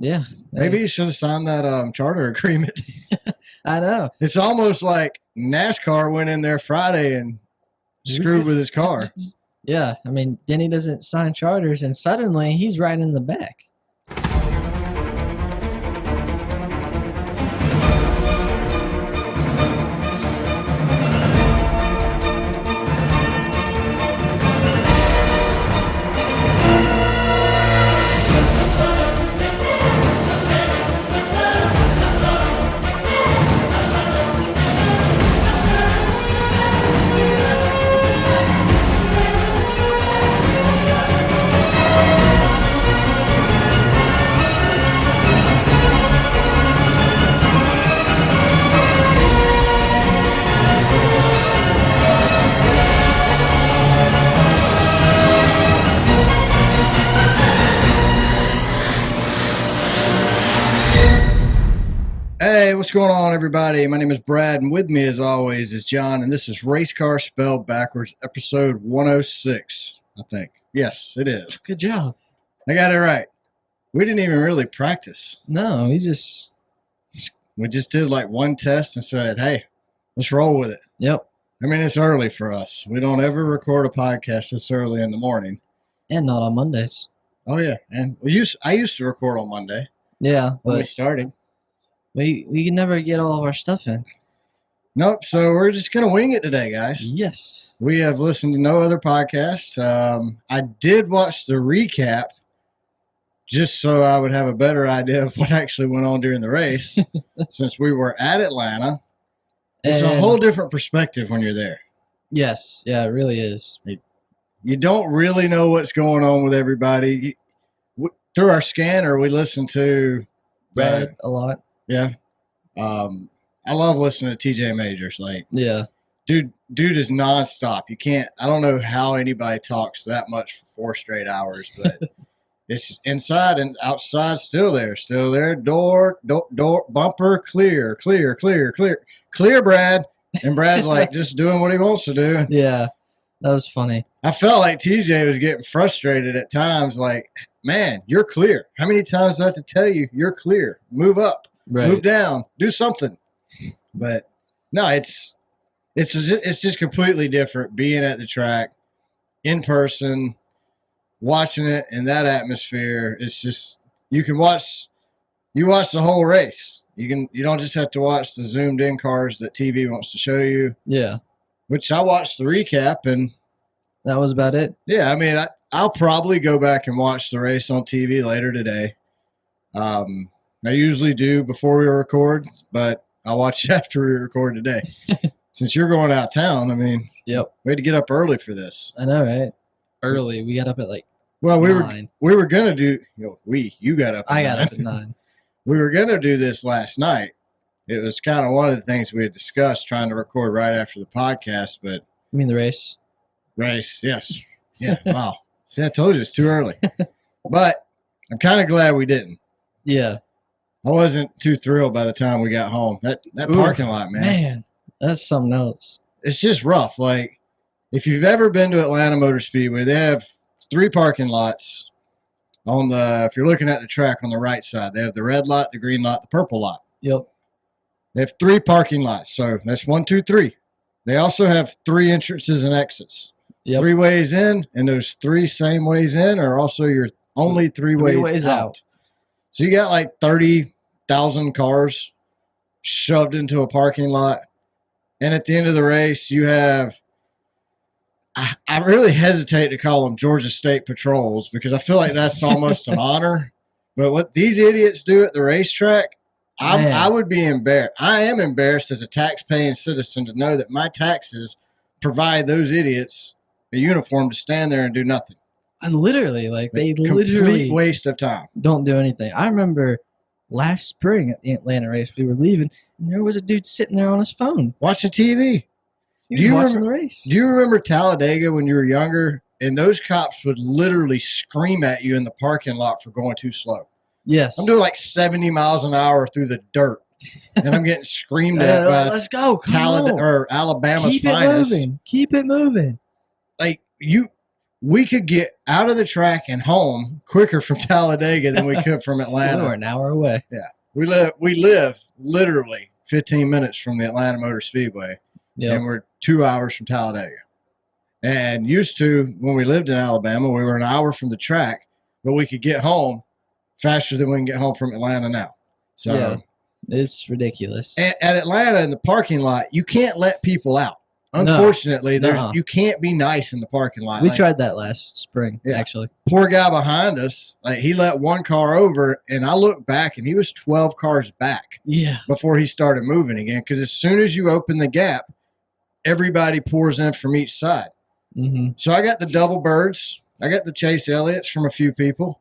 Yeah. Maybe he should have signed that charter agreement. I know. It's almost like NASCAR went in there Friday and screwed with his car. Yeah. I mean, Denny doesn't sign charters, and suddenly he's right in the back. Hey, what's going on, everybody? My name is Brad, and with me, as always, is John, and this is Race Car Spelled Backwards, episode 106, I think. Yes, it is. Good job. I got it right. We didn't even really practice. No, we just did like one test and said, hey, let's roll with it. Yep. I mean, it's early for us. We don't ever record a podcast this early in the morning. And not on Mondays. Oh, yeah. And I used to record on Monday. Yeah, when we but started. we can never get all of our stuff in. Nope. So we're just going to wing it today, guys. Yes. We have listened to no other podcast. I did watch the recap just so I would have a better idea of what actually went on during the race since we were at Atlanta. It's a whole different perspective when you're there. Yes. Yeah, it really is. You don't really know what's going on with everybody. Through our scanner, we listen to Brad a lot. Yeah. I love listening to TJ Majors. Like, yeah. Dude is nonstop. I don't know how anybody talks that much for 4 straight hours, but it's inside and outside still there. Door, bumper, clear, Brad. And Brad's like just doing what he wants to do. Yeah. That was funny. I felt like TJ was getting frustrated at times. Like, man, you're clear. How many times do I have to tell you you're clear? Move up, move down, do something. But no, it's just completely different being at the track in person, watching it in that atmosphere. It's just you watch the whole race. You don't just have to watch the zoomed in cars that TV wants to show you. Yeah. Which I watched the recap and that was about it. Yeah, I mean, I'll probably go back and watch the race on TV later today. I usually do before we record, but I'll watch it after we record today. Since you're going out of town, I mean, yep, we had to get up early for this. I know, right? Early. We got up at like 9. We were gonna do. You got up. I got up at 9. We were gonna do this last night. It was kind of one of the things we had discussed, trying to record right after the podcast. But you mean the race? Race, yes, yeah. Wow. See, I told you it's too early. But I'm kind of glad we didn't. Yeah. I wasn't too thrilled by the time we got home. That parking lot, man. Man, that's something else. It's just rough. Like, if you've ever been to Atlanta Motor Speedway, they have 3 parking lots if you're looking at the track on the right side. They have the red lot, the green lot, the purple lot. Yep. They have 3 parking lots. So that's 1, 2, 3. They also have 3 entrances and exits. Yep. 3 ways in, and those 3 same ways in are also your only 3 ways out. So you got like 30,000 cars shoved into a parking lot. And at the end of the race, you have, I really hesitate to call them Georgia State Patrols because I feel like that's almost an honor. But what these idiots do at the racetrack, I would be embarrassed. I am embarrassed as a tax-paying citizen to know that my taxes provide those idiots a uniform to stand there and do nothing. They literally complete waste of time. Don't do anything. I remember last spring at the Atlanta race, we were leaving, and there was a dude sitting there on his phone watching TV. Do you remember the race? Do you remember Talladega when you were younger? And those cops would literally scream at you in the parking lot for going too slow. Yes. I'm doing like 70 miles an hour through the dirt, and I'm getting screamed at by let's go, come on. Or Alabama's finest. Keep it moving. Like we could get out of the track and home quicker from Talladega than we could from Atlanta. We were an hour away. Yeah. We live literally 15 minutes from the Atlanta Motor Speedway. Yep. And we're 2 hours from Talladega. And used to, when we lived in Alabama, we were an hour from the track, but we could get home faster than we can get home from Atlanta now. So yeah, it's ridiculous. At Atlanta, in the parking lot, you can't let people out. Unfortunately, you can't be nice in the parking lot. We tried that last spring, actually. Poor guy behind us, he let one car over, and I looked back, and he was 12 cars back before he started moving again, because as soon as you open the gap, everybody pours in from each side. Mm-hmm. So I got the double birds. I got the Chase Elliott's from a few people.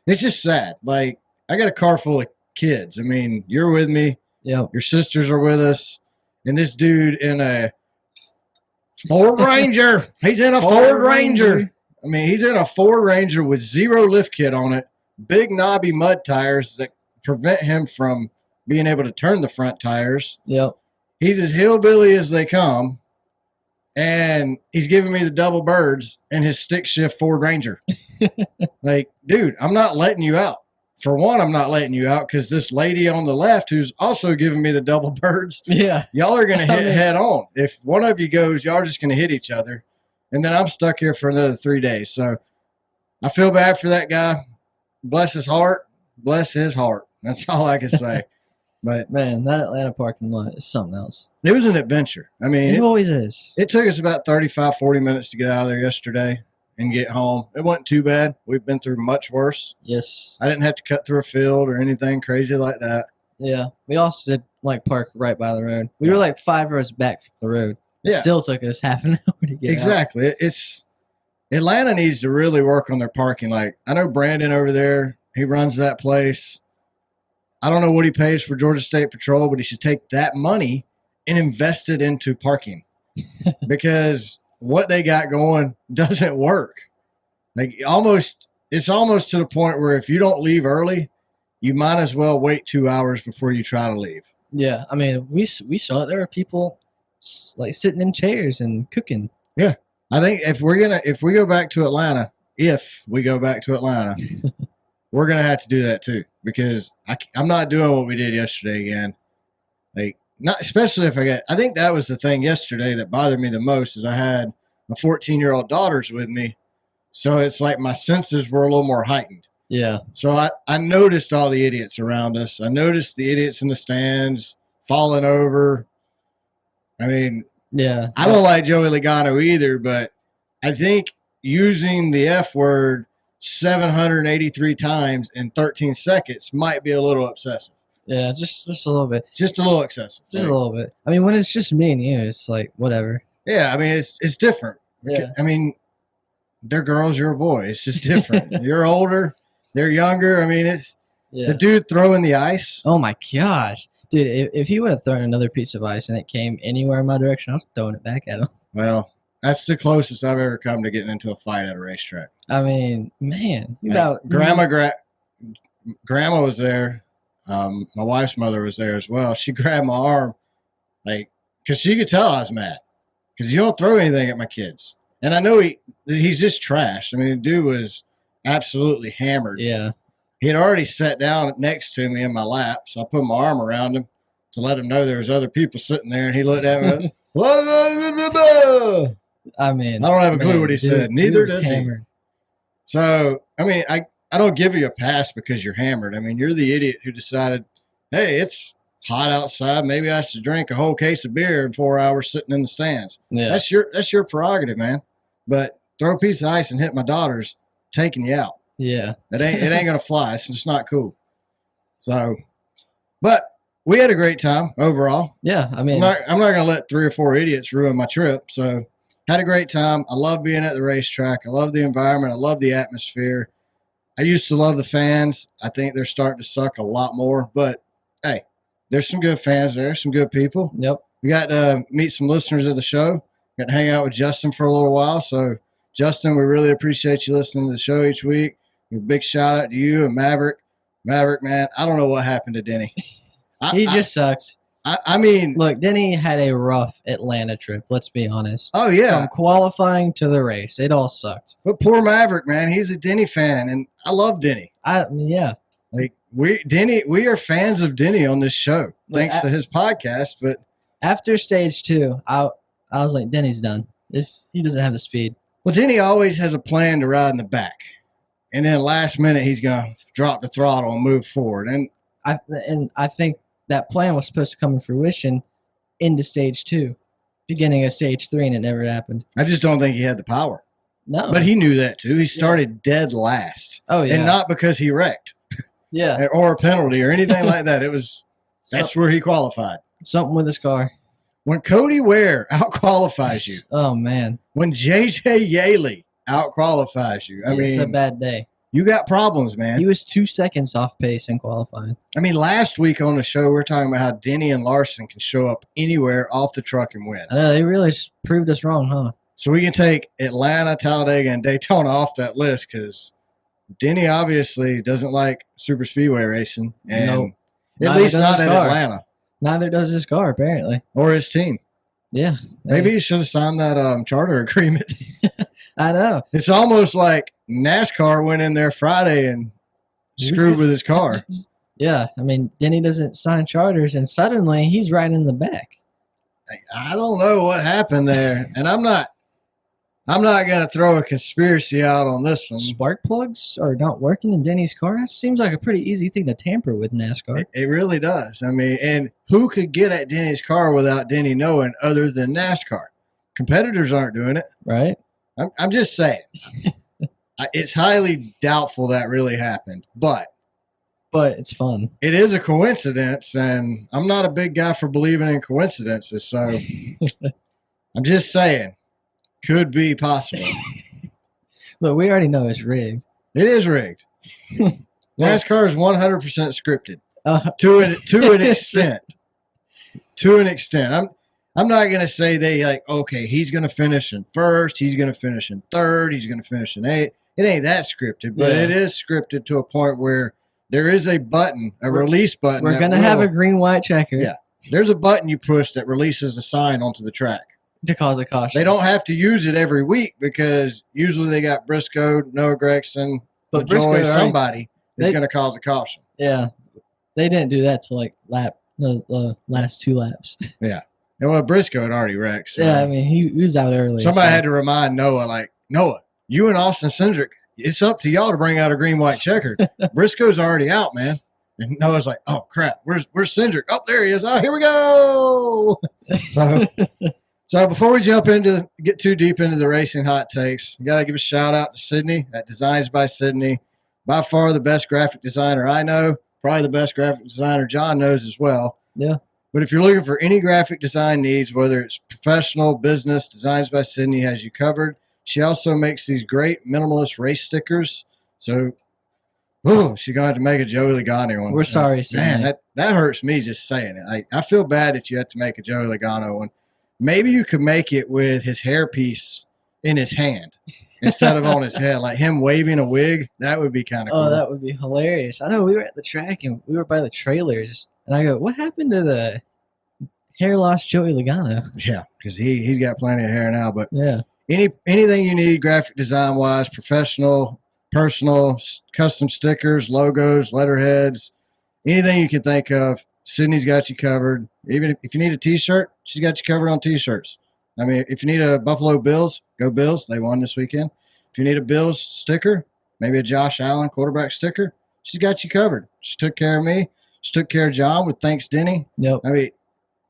It's just sad. Like, I got a car full of kids. I mean, you're with me. Yep. Your sisters are with us. And this dude in a Ford Ranger. He's in a Ford Ranger. I mean, he's in a Ford Ranger with zero lift kit on it, big knobby mud tires that prevent him from being able to turn the front tires. Yep. He's as hillbilly as they come. And he's giving me the double birds in his stick shift Ford Ranger. Like, dude, I'm not letting you out. For one, I'm not letting you out because this lady on the left who's also giving me the double birds, y'all are going to hit head on. If one of you goes, y'all are just going to hit each other. And then I'm stuck here for another 3 days. So I feel bad for that guy. Bless his heart. Bless his heart. That's all I can say. But man, that Atlanta parking lot is something else. It was an adventure. I mean, it always is. It took us about 35, 40 minutes to get out of there yesterday and get home. It wasn't too bad. We've been through much worse. Yes. I didn't have to cut through a field or anything crazy like that. Yeah. We also did park right by the road. We were 5 rows back from the road. It still took us half an hour to get Exactly. out. Atlanta needs to really work on their parking. Like, I know Brandon over there, he runs that place. I don't know what he pays for Georgia State Patrol, but he should take that money and invest it into parking because what they got going doesn't work. Like, it's almost to the point where if you don't leave early, you might as well wait 2 hours before you try to leave. Yeah. I mean, we saw it. There were people sitting in chairs and cooking. Yeah. I think if we go back to Atlanta, we're going to have to do that too, because I'm not doing what we did yesterday again. Like, not especially if I think that was the thing yesterday that bothered me the most is I had my 14-year-old daughters with me. So it's like my senses were a little more heightened. Yeah. So I noticed all the idiots around us. I noticed the idiots in the stands falling over. I mean, yeah. I don't like Joey Logano either, but I think using the F word 783 times in 13 seconds might be a little excessive. Yeah, just a little bit. Just a little excessive. Just a little bit. I mean, when it's just me and you, it's like, whatever. Yeah, I mean, it's different. Yeah. I mean, they're girls, you're a boy. It's just different. You're older, they're younger. I mean, it's the dude throwing the ice. Oh, my gosh. Dude, if he would have thrown another piece of ice and it came anywhere in my direction, I was throwing it back at him. Well, that's the closest I've ever come to getting into a fight at a racetrack. I mean, man. Grandma was there. My wife's mother was there as well. She grabbed my arm, because she could tell I was mad. Because you don't throw anything at my kids. And I know he's just trashed. I mean, the dude was absolutely hammered. Yeah. He had already sat down next to me in my lap, so I put my arm around him to let him know there was other people sitting there, and he looked at me. I mean, I don't have a clue what he said. Neither does hammered. he. So, I mean, I don't give you a pass because you're hammered. I mean, you're the idiot who decided, hey, it's hot outside. Maybe I should drink a whole case of beer in 4 hours sitting in the stands. Yeah. That's your prerogative, man. But throw a piece of ice and hit my daughter's taking you out. Yeah. It ain't gonna fly. It's just not cool. So, but we had a great time overall. Yeah, I mean, I'm not gonna let 3 or 4 idiots ruin my trip. So, had a great time. I love being at the racetrack. I love the environment. I love the atmosphere. I used to love the fans. I think they're starting to suck a lot more. But hey, there's some good fans there. Some good people. Yep. We got to meet some listeners of the show. Got to hang out with Justin for a little while. So, Justin, we really appreciate you listening to the show each week. A big shout out to you and Maverick. Maverick, man, I don't know what happened to Denny. He just sucks. I mean, look, Denny had a rough Atlanta trip. Let's be honest. Oh yeah, from qualifying to the race, it all sucked. But poor Maverick, man, he's a Denny fan, and I love Denny. Yeah. Like we are fans of Denny on this show, thanks to his podcast. But after stage 2, I was like, Denny's done. He doesn't have the speed. Well, Denny always has a plan to ride in the back, and then last minute he's gonna drop the throttle and move forward. And I think that plan was supposed to come in fruition into stage 2, beginning of stage 3, and it never happened. I just don't think he had the power. No, but he knew that too. He started dead last. Oh yeah, and not because he wrecked. Yeah, or a penalty or anything like that. It was that's where he qualified. Something with his car. When Cody Ware out-qualifies you. Oh, man. When J.J. Yaley out-qualifies you. I mean, it's a bad day. You got problems, man. He was 2 seconds off pace in qualifying. I mean, last week on the show, we were talking about how Denny and Larson can show up anywhere off the truck and win. I know. They really proved us wrong, huh? So we can take Atlanta, Talladega, and Daytona off that list because Denny obviously doesn't like super speedway racing. And nope. At least not at Atlanta. Neither does his car, apparently. Or his team. Yeah. Maybe he should have signed that charter agreement. I know. It's almost like NASCAR went in there Friday and screwed with his car. Yeah. I mean, Denny doesn't sign charters, and suddenly he's right in the back. I don't know what happened there. And I'm not going to throw a conspiracy out on this one. Spark plugs are not working in Denny's car? That seems like a pretty easy thing to tamper with NASCAR. It really does. I mean, and who could get at Denny's car without Denny knowing other than NASCAR? Competitors aren't doing it. Right. I'm just saying. It's highly doubtful that really happened. But it's fun. It is a coincidence, and I'm not a big guy for believing in coincidences. So I'm just saying. Could be possible. Look, we already know it's rigged. It is rigged. NASCAR is 100% scripted to an extent. To an extent. I'm not going to say they like, okay, he's going to finish in first, he's going to finish in third, he's going to finish in 8th. It ain't that scripted, but it is scripted to a point where there is a button, release button. We're going to have a green-white checker. Yeah. There's a button you push that releases a sign onto the track. To cause a caution. They don't have to use it every week because usually they got Briscoe, Noah Gregson, but Joey, somebody is going to cause a caution. Yeah. They didn't do that till like the last 2 laps. Yeah. And well, Briscoe had already wrecked. So yeah, I mean, he was out early. Somebody had to remind Noah, like, Noah, you and Austin Cindric, it's up to y'all to bring out a green-white checker. Briscoe's already out, man. And Noah's like, oh, crap, where's Cindric? Oh, there he is. Oh, here we go. So before we get too deep into the racing hot takes, got to give a shout out to Sydney at Designs by Sydney. By far the best graphic designer I know. Probably the best graphic designer John knows as well. Yeah. But if you're looking for any graphic design needs, whether it's professional, business, Designs by Sydney has you covered. She also makes these great minimalist race stickers. So, she's going to have to make a Joey Logano one. We're sorry, Sydney. Man, that hurts me just saying it. I feel bad that you have to make a Joey Logano one. Maybe you could make it with his hairpiece in his hand instead of on his head, like him waving a wig. That would be kind of cool. Oh, that would be hilarious. I know we were at the track and we were by the trailers, and I go, what happened to the hair loss Joey Logano? Yeah, because he's got plenty of hair now. But yeah, anything you need graphic design wise, professional, personal, custom stickers, logos, letterheads, anything you can think of, Sydney's got you covered. Even if you need a T-shirt, she's got you covered on T-shirts. I mean, if you need a Buffalo Bills, go Bills. They won this weekend. If you need a Bills sticker, maybe a Josh Allen quarterback sticker, she's got you covered. She took care of me. She took care of John with Thanks Denny. Yep. I mean,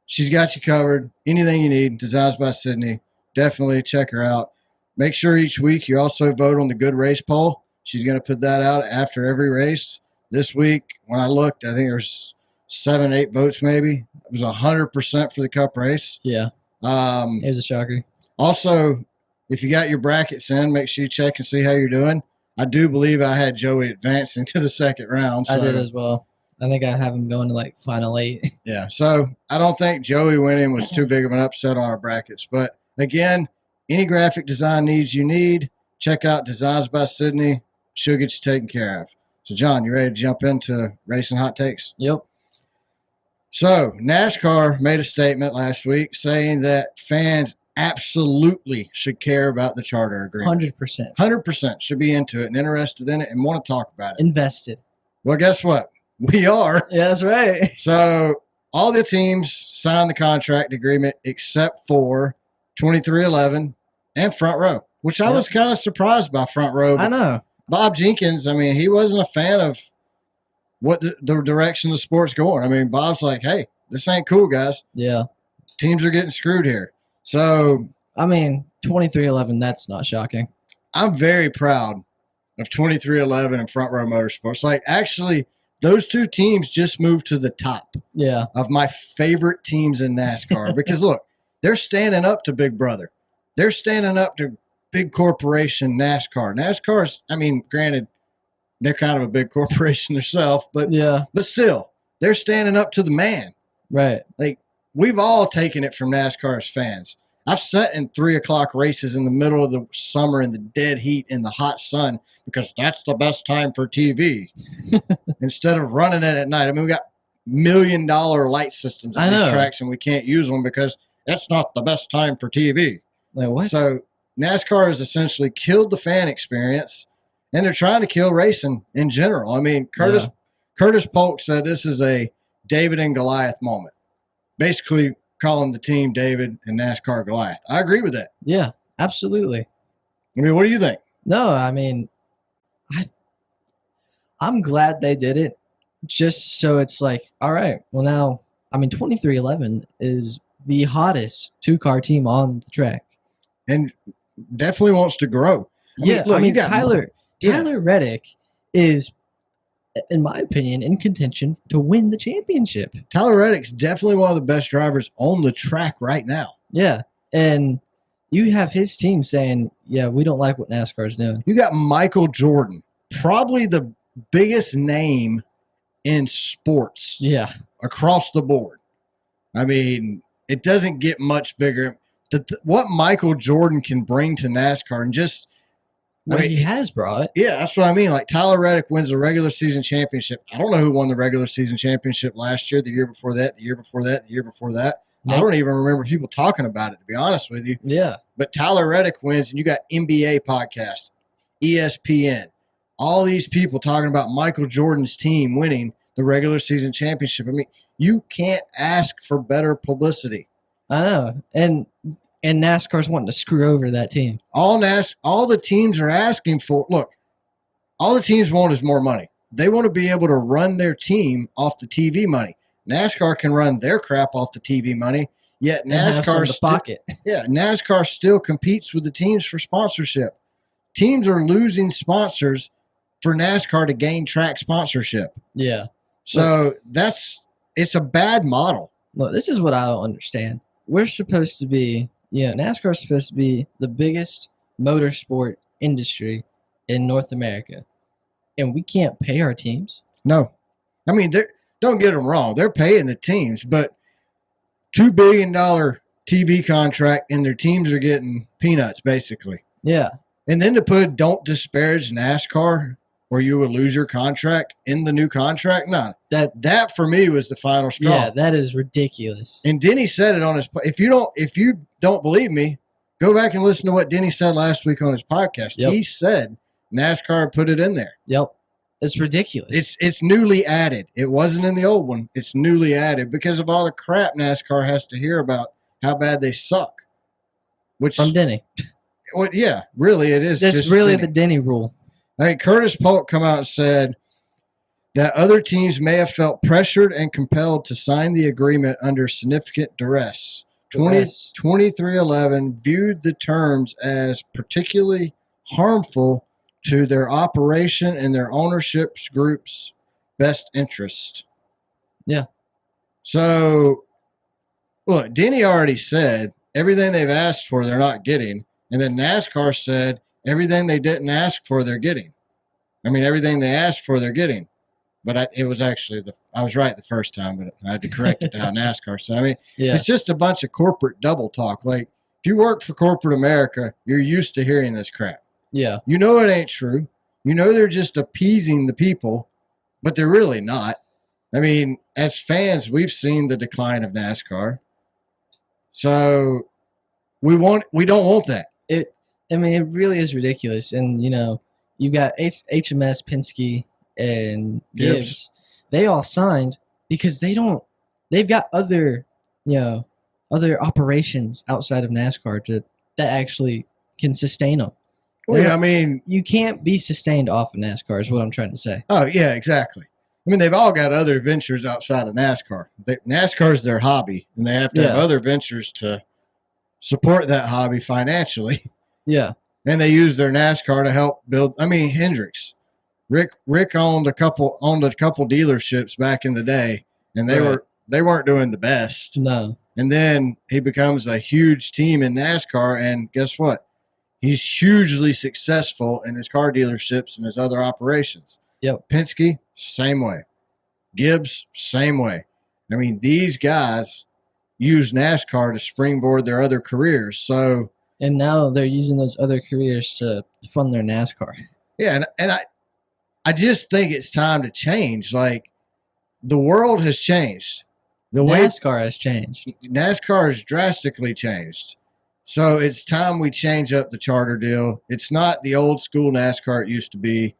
she's got you covered. Anything you need, Designs by Sydney. Definitely check her out. Make sure each week you also vote on the Good Race poll. She's going to put that out after every race. This week, when I looked, I think there's 7, 8 votes maybe. It was 100% for the Cup race. Yeah. It was a shocker. Also, if you got your brackets in, make sure you check and see how you're doing. I do believe I had Joey advancing to the second round. So. I did as well. I think I have him going to like final 8. Yeah. So I don't think Joey winning was too big of an upset on our brackets. But again, any graphic design needs you need, check out Designs by Sydney. She'll get you taken care of. So, John, you ready to jump into racing hot takes? Yep. So NASCAR made a statement last week saying that fans absolutely should care about the charter agreement. 100%. 100% should be into it and interested in it and want to talk about it. Invested. Well, guess what? We are. Yeah, that's right. So all the teams signed the contract agreement except for 2311 and Front Row, which I was kind of surprised by Front Row. I know. Bob Jenkins, I mean, he wasn't a fan of what the direction the sport's going. I mean, Bob's like, hey, this ain't cool, guys. Yeah. Teams are getting screwed here. So, I mean, 2311, that's not shocking. I'm very proud of 2311 and Front Row Motorsports. Like, actually, those two teams just moved to the top of my favorite teams in NASCAR. Because, look, they're standing up to Big Brother. They're standing up to big corporation NASCAR. NASCAR's, I mean, granted, they're kind of a big corporation themselves, but still, they're standing up to the man. Right. Like, we've all taken it from NASCAR as fans. I've sat in 3 o'clock races in the middle of the summer in the dead heat in the hot sun because that's the best time for TV instead of running it at night. I mean, we got $1 million light systems at these tracks and we can't use them because that's not the best time for TV. Like what? So NASCAR has essentially killed the fan experience and they're trying to kill racing in general. I mean, Curtis Polk said this is a David and Goliath moment. Basically, calling the team David and NASCAR Goliath. I agree with that. Yeah, absolutely. I mean, what do you think? No, I mean, I'm glad they did it just so it's like, all right, well now, I mean, 2311 is the hottest two-car team on the track. And definitely wants to grow. I mean, Tyler Reddick is, in my opinion, in contention to win the championship. Tyler Reddick's definitely one of the best drivers on the track right now. Yeah, and you have his team saying, yeah, we don't like what NASCAR's doing. You got Michael Jordan, probably the biggest name in sports across the board. I mean, it doesn't get much bigger. What Michael Jordan can bring to NASCAR and just – he has brought. Yeah, that's what I mean. Like Tyler Reddick wins the regular season championship. I don't know who won the regular season championship last year, the year before that, the year before that, the year before that. Nope. I don't even remember people talking about it, to be honest with you. Yeah. But Tyler Reddick wins, and you got NBA podcasts, ESPN, all these people talking about Michael Jordan's team winning the regular season championship. I mean, you can't ask for better publicity. I know. And NASCAR's wanting to screw over that team. All the teams are asking for, look, all the teams want is more money. They want to be able to run their team off the TV money. NASCAR can run their crap off the TV money, yet NASCAR still competes with the teams for sponsorship. Teams are losing sponsors for NASCAR to gain track sponsorship. Yeah. So it's a bad model. Look, this is what I don't understand. We're supposed to be, NASCAR is supposed to be the biggest motorsport industry in North America, and we can't pay our teams? No. I mean, don't get them wrong. They're paying the teams, but $2 billion TV contract, and their teams are getting peanuts, basically. Yeah. And then to put don't disparage NASCAR or you will lose your contract in the new contract. No, that for me was the final straw. Yeah, that is ridiculous. And Denny said it on his. If you don't believe me, go back and listen to what Denny said last week on his podcast. Yep. He said NASCAR put it in there. Yep, it's ridiculous. It's newly added. It wasn't in the old one. It's newly added because of all the crap NASCAR has to hear about how bad they suck. Which from Denny. Well, yeah, really, it is. It's just really the Denny rule. I mean, Curtis Polk come out and said that other teams may have felt pressured and compelled to sign the agreement under significant duress. 2311 viewed the terms as particularly harmful to their operation and their ownership group's best interest. Yeah. So, look, Denny already said everything they've asked for, they're not getting. And then NASCAR said everything they didn't ask for, they're getting. I mean, everything they asked for, they're getting. But it was actually I was right the first time, but I had to correct it to how NASCAR said. I mean, It's just a bunch of corporate double talk. Like, if you work for corporate America, you're used to hearing this crap. Yeah. You know it ain't true. You know they're just appeasing the people, but they're really not. I mean, as fans, we've seen the decline of NASCAR. So we don't want that. It really is ridiculous. And, you got HMS, Penske, and Gibbs. They all signed because they've got other operations outside of NASCAR that actually can sustain them. Well, yeah, I mean, you can't be sustained off of NASCAR is what I'm trying to say. Oh, yeah, exactly. I mean, they've all got other ventures outside of NASCAR. NASCAR is their hobby, and they have to have other ventures to support that hobby financially. Yeah. And they use their NASCAR to help build. I mean, Hendricks. Rick owned a couple dealerships back in the day, and they weren't doing the best. No. And then he becomes a huge team in NASCAR, and guess what? He's hugely successful in his car dealerships and his other operations. Yep. Penske, same way. Gibbs, same way. I mean, these guys use NASCAR to springboard their other careers. And now they're using those other careers to fund their NASCAR. Yeah, and I just think it's time to change. Like, the world has changed. NASCAR has changed. NASCAR has drastically changed. So it's time we change up the charter deal. It's not the old school NASCAR it used to be.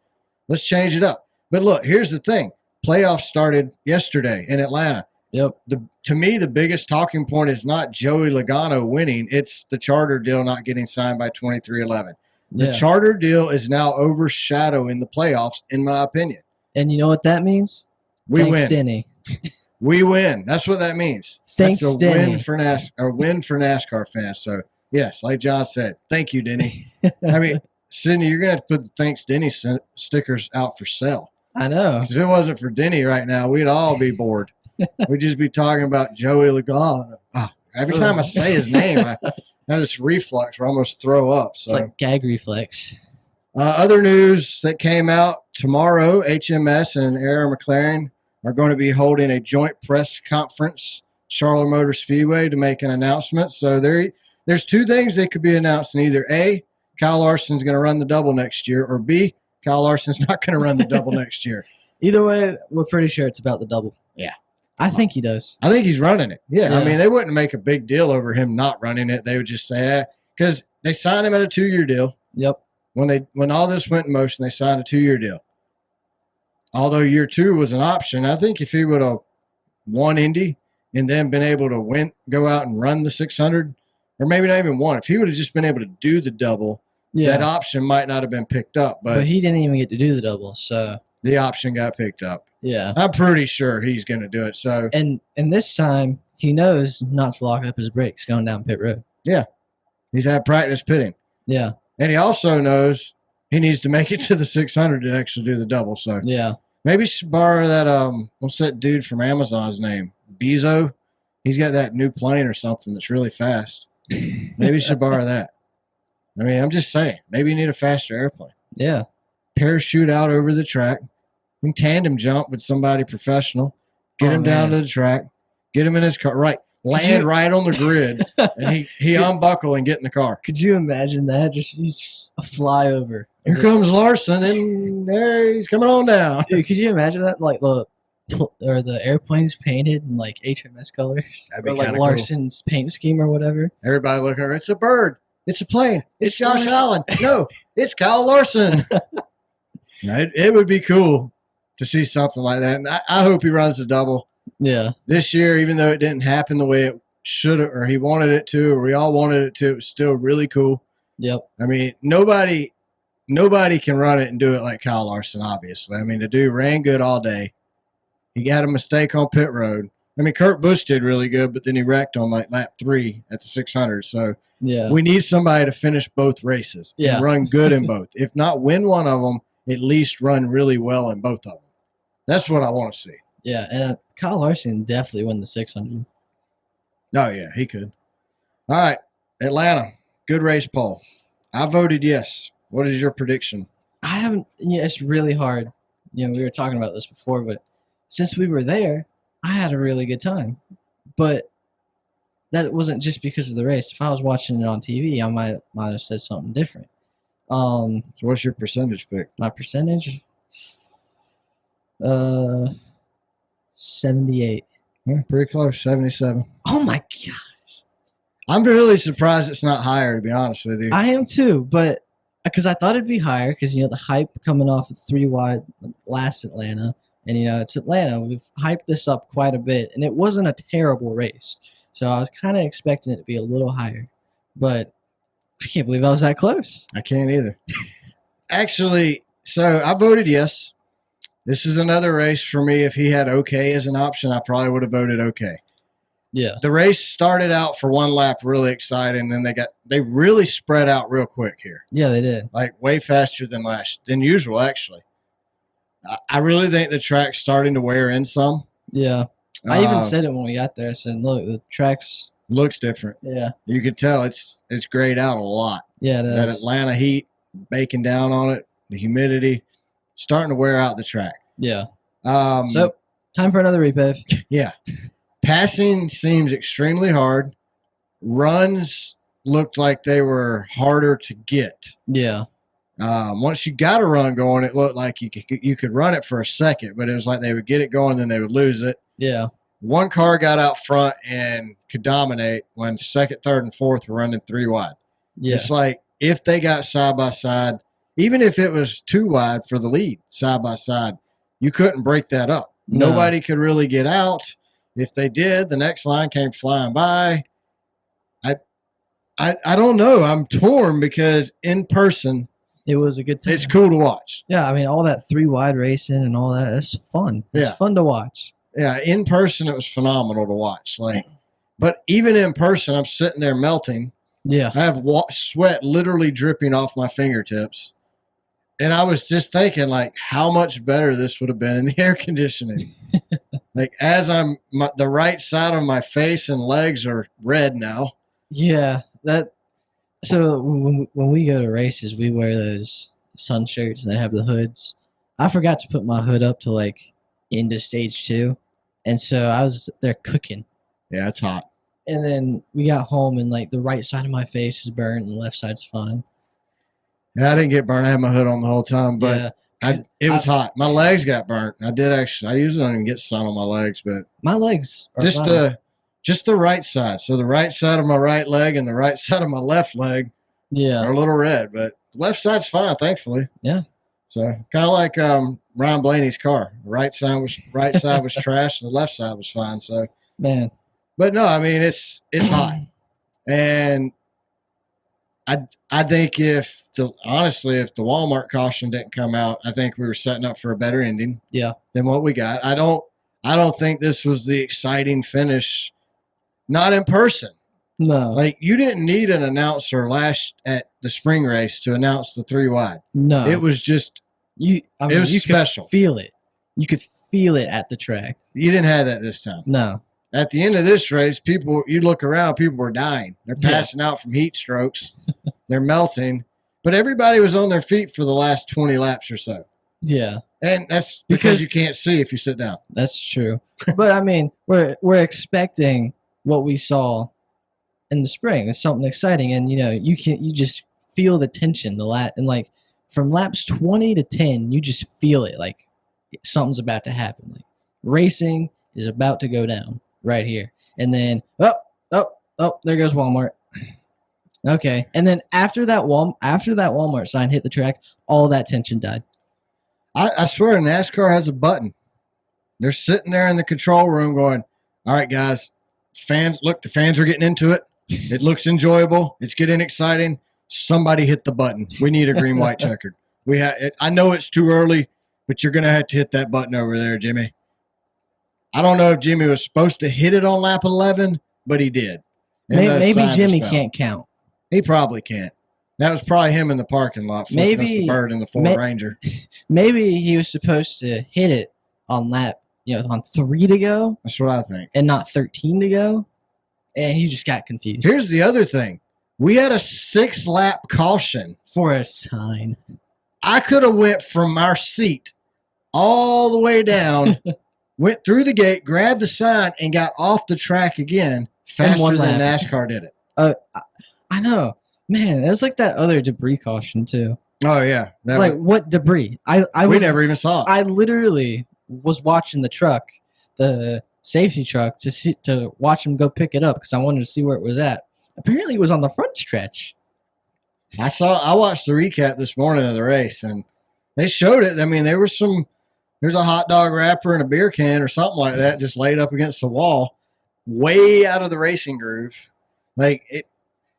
Let's change it up. But look, here's the thing. Playoffs started yesterday in Atlanta. Yep. To me, the biggest talking point is not Joey Logano winning. It's the charter deal not getting signed by 23-11. The charter deal is now overshadowing the playoffs, in my opinion. And you know what that means? Thanks, Denny. We win. That's what that means. Thanks, That's a Denny. win for NASCAR fans. So, yes, like John said, thank you, Denny. I mean, Sydney, you're going to have to put the Thanks Denny stickers out for sale. I know. Because if it wasn't for Denny right now, we'd all be bored. We'd just be talking about Joey Logano. Oh, every time I say his name, I have this reflex where I almost throw up. So. It's like gag reflex. Other news that came out tomorrow, HMS and Aaron McLaren are going to be holding a joint press conference, Charlotte Motor Speedway, to make an announcement. So there's two things that could be announced. Either A, Kyle Larson's going to run the double next year, or B, Kyle Larson's not going to run the double next year. Either way, we're pretty sure it's about the double. Yeah. I think he does. I think he's running it. Yeah. I mean, they wouldn't make a big deal over him not running it. They would just say, because they signed him at a 2-year deal. Yep. When all this went in motion, they signed a 2-year deal. Although year 2 was an option, I think if he would have won Indy and then been able to go out and run the 600, or maybe not even won, if he would have just been able to do the double, that option might not have been picked up. But he didn't even get to do the double, so the option got picked up. Yeah. I'm pretty sure he's going to do it. So and this time, he knows not to lock up his brakes going down pit road. Yeah. He's had practice pitting. Yeah. And he also knows he needs to make it to the 600 to actually do the double. So yeah. Maybe you should borrow that, what's that dude from Amazon's name? Bezos? He's got that new plane or something that's really fast. Maybe you should borrow that. I mean, I'm just saying. Maybe you need a faster airplane. Yeah. Parachute out over the track. You can tandem jump with somebody professional. Get him down to the track. Get him in his car. Right. Land right on the grid. And he unbuckle and get in the car. Could you imagine that? Just a flyover. Here comes Larson, and there he's coming on down. Dude, could you imagine that? Like the airplane's painted in like HMS colors, that'd be or like Larson's paint scheme or whatever. Everybody looking at her. It's a bird. It's a plane. It's Josh Allen. No, it's Kyle Larson. It would be cool to see something like that, and I hope he runs the double. Yeah. This year, even though it didn't happen the way it should have, or he wanted it to, or we all wanted it to, it was still really cool. Yep. I mean, nobody can run it and do it like Kyle Larson, obviously. I mean, the dude ran good all day. He had a mistake on pit road. I mean, Kurt Busch did really good, but then he wrecked on like lap 3 at the 600. So we need somebody to finish both races and run good in both. If not win one of them, at least run really well in both of them. That's what I want to see. Yeah, and Kyle Larson definitely win the 600. Oh, yeah, he could. All right, Atlanta, good race, Paul. I voted yes. What is your prediction? I haven't. Yeah, it's really hard. We were talking about this before, but since we were there, I had a really good time. But that wasn't just because of the race. If I was watching it on TV, I might have said something different. So what's your percentage pick? My percentage? 78. Yeah, pretty close, 77. Oh my gosh. I'm really surprised it's not higher, to be honest with you. I am too, but because I thought it'd be higher because, the hype coming off of 3 wide last Atlanta. And, it's Atlanta. We've hyped this up quite a bit, and it wasn't a terrible race. So I was kind of expecting it to be a little higher. But I can't believe I was that close. I can't either. Actually, so I voted yes. This is another race for me. If he had okay as an option, I probably would have voted okay. Yeah. The race started out for one lap really exciting, and they really spread out real quick here. Yeah, they did. Like way faster than usual, actually. I really think the track's starting to wear in some. Yeah. I even said it when we got there. I said, look, the track's looks different. Yeah. You could tell it's grayed out a lot. Yeah, it is. That Atlanta heat baking down on it, the humidity, starting to wear out the track. Yeah. So, time for another repave. Yeah. Passing seems extremely hard. Runs looked like they were harder to get. Yeah. Once you got a run going, it looked like you could run it for a second, but it was like they would get it going, then they would lose it. Yeah. One car got out front and could dominate when second, third, and fourth were running 3 wide. Yeah. It's like if they got side by side, even if it was 2 wide for the lead side by side, you couldn't break that up. No. Nobody could really get out. If they did, the next line came flying by. I don't know. I'm torn because in person, it was a good time. It's cool to watch. Yeah, I mean, all that 3 wide racing and all that, it's fun. It's fun to watch. Yeah, in person, it was phenomenal to watch. But even in person, I'm sitting there melting. Yeah. I have sweat literally dripping off my fingertips. And I was just thinking, how much better this would have been in the air conditioning. As the right side of my face and legs are red now. Yeah. So when we go to races, we wear those sun shirts and they have the hoods. I forgot to put my hood up to into stage 2. And so I was there cooking. Yeah, it's hot. And then we got home and the right side of my face is burnt and the left side's fine. Yeah, I didn't get burnt. I had my hood on the whole time, but it was hot. My legs got burnt. I usually don't even get sun on my legs, but my legs are just the right side. So the right side of my right leg and the right side of my left leg are a little red, but the left side's fine, thankfully. Yeah. So kind of like Ryan Blaney's car. The right side was trash, and the left side was fine. So man, but no, I mean it's hot, and I think if the Walmart caution didn't come out, I think we were setting up for a better ending. Yeah. Than what we got. I don't think this was the exciting finish. Not in person. No. You didn't need an announcer at the spring race to announce the 3 wide. No. It was just it was special. Could feel it. You could feel it at the track. You didn't have that this time. No. At the end of this race, you look around, people were dying. They're passing out from heat strokes. They're melting. But everybody was on their feet for the last 20 laps or so. Yeah. And that's because you can't see if you sit down. That's true. But I mean, we're expecting what we saw in the spring. It's something exciting, and you just feel the tension, and from laps 20 to 10, you just feel it something's about to happen. Racing is about to go down right here, and then oh, there goes Walmart. Okay, and then after that Walmart sign hit the track, all that tension died. I swear NASCAR has a button. They're sitting there in the control room going, all right, guys, the fans are getting into it. It looks enjoyable. It's getting exciting. Somebody hit the button. We need a green, white checkered. I know it's too early, but you're going to have to hit that button over there, Jimmy. I don't know if Jimmy was supposed to hit it on lap 11, but he did. Maybe Jimmy can't count. He probably can't. That was probably him in the parking lot flipping us the bird in the Ford Ranger. Maybe he was supposed to hit it on lap, on 3 to go. That's what I think. And not 13 to go. And he just got confused. Here's the other thing. We had a 6-lap caution. For a sign. I could have went from our seat all the way down, went through the gate, grabbed the sign, and got off the track again faster than NASCAR did it. I know. Man, it was like that other debris caution, too. Oh, yeah. What debris? We never even saw it. I literally was watching the truck, the safety truck to watch him go pick it up because I wanted to see where it was at. Apparently, it was on the front stretch. I watched the recap this morning of the race, and they showed it. I mean, there's a hot dog wrapper and a beer can or something like that just laid up against the wall, way out of the racing groove.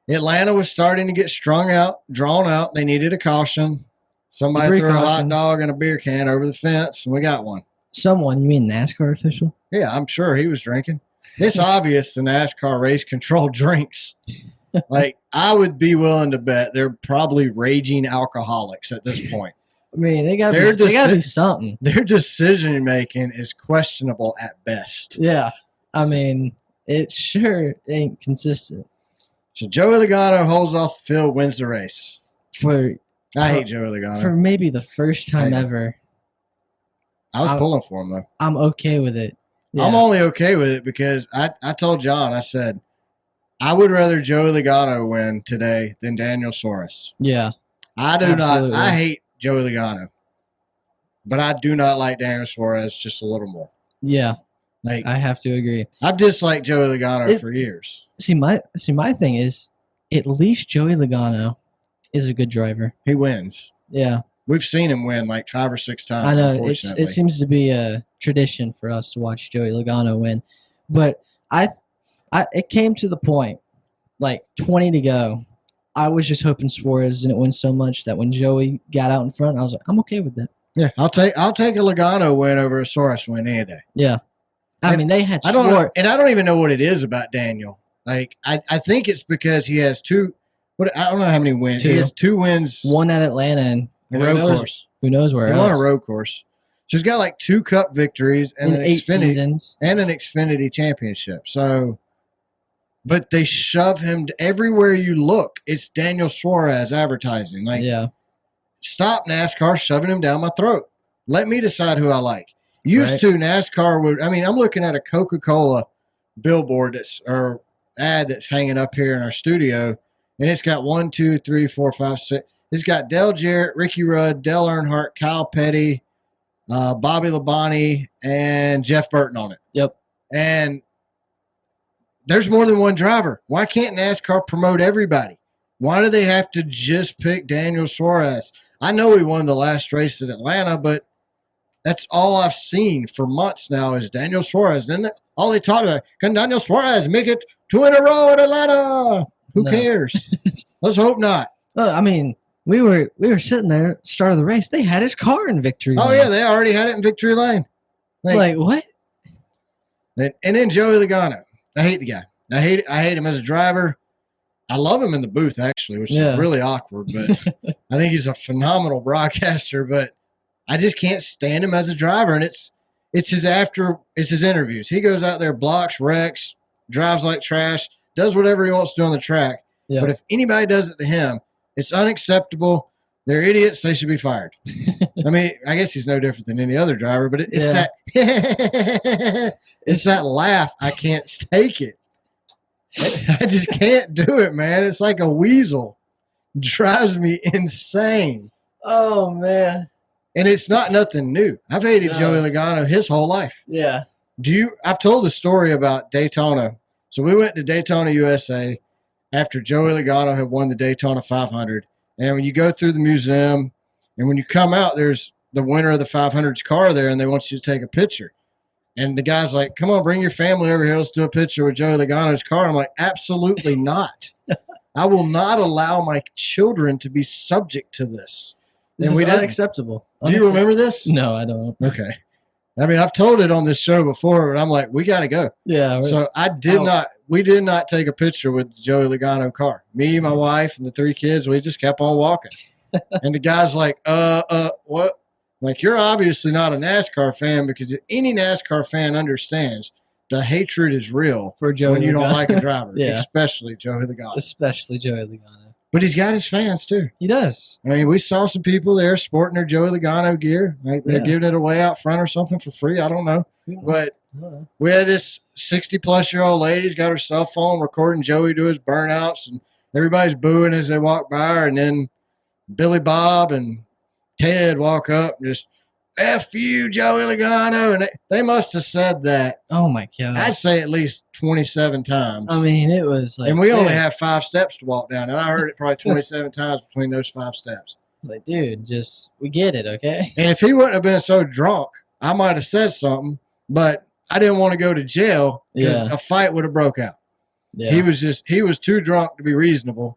Atlanta was starting to get drawn out. They needed a caution. Somebody threw a hot dog and a beer can over the fence, and we got one. Someone? You mean NASCAR official? Yeah, I'm sure he was drinking. It's obvious the NASCAR race control drinks. I would be willing to bet they're probably raging alcoholics at this point. I mean, they gotta be something. Their decision making is questionable at best. Yeah. I mean, it sure ain't consistent. So Joey Logano holds off the field, wins the race. I hate Joey Logano. For maybe the first time ever. I was pulling for him, though. I'm okay with it. Yeah. I'm only okay with it because I told John, I said, I would rather Joey Logano win today than Daniel Suarez. Yeah. I hate Joey Logano, but I do not like Daniel Suarez just a little more. Yeah. I have to agree. I've disliked Joey Logano for years. See, my thing is, at least Joey Logano is a good driver. He wins. Yeah. We've seen him win 5 or 6 times. I know it seems to be a tradition for us to watch Joey Logano win, but it came to the point 20 to go. I was just hoping Suarez didn't win so much that when Joey got out in front, I was like, I'm okay with that. Yeah, I'll take a Logano win over a Suarez win any day. Yeah, I mean they had. I don't even know what it is about Daniel. I think it's because he has two. I don't know how many wins. He has 2 wins. One at Atlanta and a road course. Who knows where else? On a road course. So he's got 2 Cup victories and an 8 seasons and an Xfinity championship. So, but they shove him everywhere you look. It's Daniel Suarez advertising. Yeah. Stop NASCAR shoving him down my throat. Let me decide who I like. Used to NASCAR would. I mean, I'm looking at a Coca-Cola billboard ad that's hanging up here in our studio, and it's got 1, 2, 3, 4, 5, 6. It's got Dale Jarrett, Ricky Rudd, Dale Earnhardt, Kyle Petty, Bobby Labonte, and Jeff Burton on it. Yep. And there's more than one driver. Why can't NASCAR promote everybody? Why do they have to just pick Daniel Suarez? I know he won the last race at Atlanta, but that's all I've seen for months now is Daniel Suarez. Then all they talk about, can Daniel Suarez make it 2 in a row at Atlanta? Who cares? Let's hope not. I mean, we were sitting there at the start of the race. They had his car in victory lane. Oh, yeah, they already had it in victory lane. What? And then Joey Logano. I hate the guy. I hate him as a driver. I love him in the booth, actually, which is really awkward. But I think he's a phenomenal broadcaster. But I just can't stand him as a driver. And it's his interviews. He goes out there, blocks, wrecks, drives like trash, does whatever he wants to do on the track. Yeah. But if anybody does it to him, it's unacceptable. They're idiots. They should be fired. I mean, I guess he's no different than any other driver, but it's that laugh. I can't take it. I just can't do it, man. It's like a weasel. Drives me insane. Oh, man. And it's not nothing new. I've hated Joey Logano his whole life. Yeah. I've told the story about Daytona. So we went to Daytona, USA after Joey Logano had won the Daytona 500. And when you go through the museum and when you come out, there's the winner of the 500's car there, and they want you to take a picture. And the guy's like, come on, bring your family over here. Let's do a picture with Joey Logano's car. I'm like, absolutely not. I will not allow my children to be subject to this. This is unacceptable. Do you remember this? No, I don't. Okay. I mean, I've told it on this show before, but I'm like, we got to go. Yeah. So we did not take a picture with the Joey Logano car. Me, my wife, and the 3 kids, we just kept on walking. And the guy's like, what? Like, you're obviously not a NASCAR fan because any NASCAR fan understands the hatred is real for Joey when you Logano. don't like a driver, Yeah. Especially Joey Logano. Especially Joey Logano. But he's got his fans, too. He does. I mean, we saw some people there sporting their Joey Logano gear. Like they're giving it away out front or something for free. I don't know. But we had this 60-plus-year-old lady who's got her cell phone recording Joey do his burnouts, and everybody's booing as they walk by her. And then Billy Bob and Ted walk up and just, F you, Joey Logano. And they must have said that. Oh, my God. I'd say at least 27 times. I mean, it was like. And we only have 5 steps to walk down. And I heard it probably 27 times between those 5 steps. It's like, dude, we get it, okay? And if he wouldn't have been so drunk, I might have said something, but I didn't want to go to jail because a fight would have broke out. Yeah. He was too drunk to be reasonable.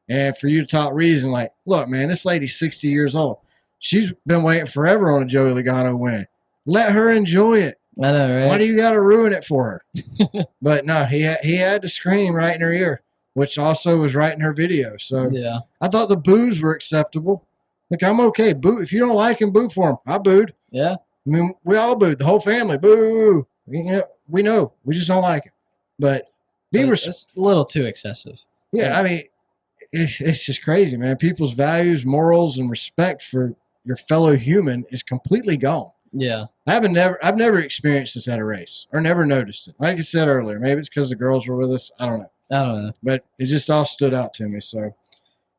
And for you to talk reason, like, look, man, this lady's 60 years old. She's been waiting forever on a Joey Logano win. Let her enjoy it. I know, right? Why do you got to ruin it for her? But no, he had to scream right in her ear, which also was right in her video. So yeah, I thought the boos were acceptable. Like, I'm okay. Boo. If you don't like him, boo for him. I booed. Yeah. I mean, we all booed. The whole family. Boo. You know, we know. We just don't like it. But it's a little too excessive. Yeah, I mean, it's just crazy, man. People's values, morals, and respect for your fellow human is completely gone. Yeah. I've never experienced this at a race or never noticed it. Like I said earlier, maybe it's because the girls were with us. I don't know. But it just all stood out to me. So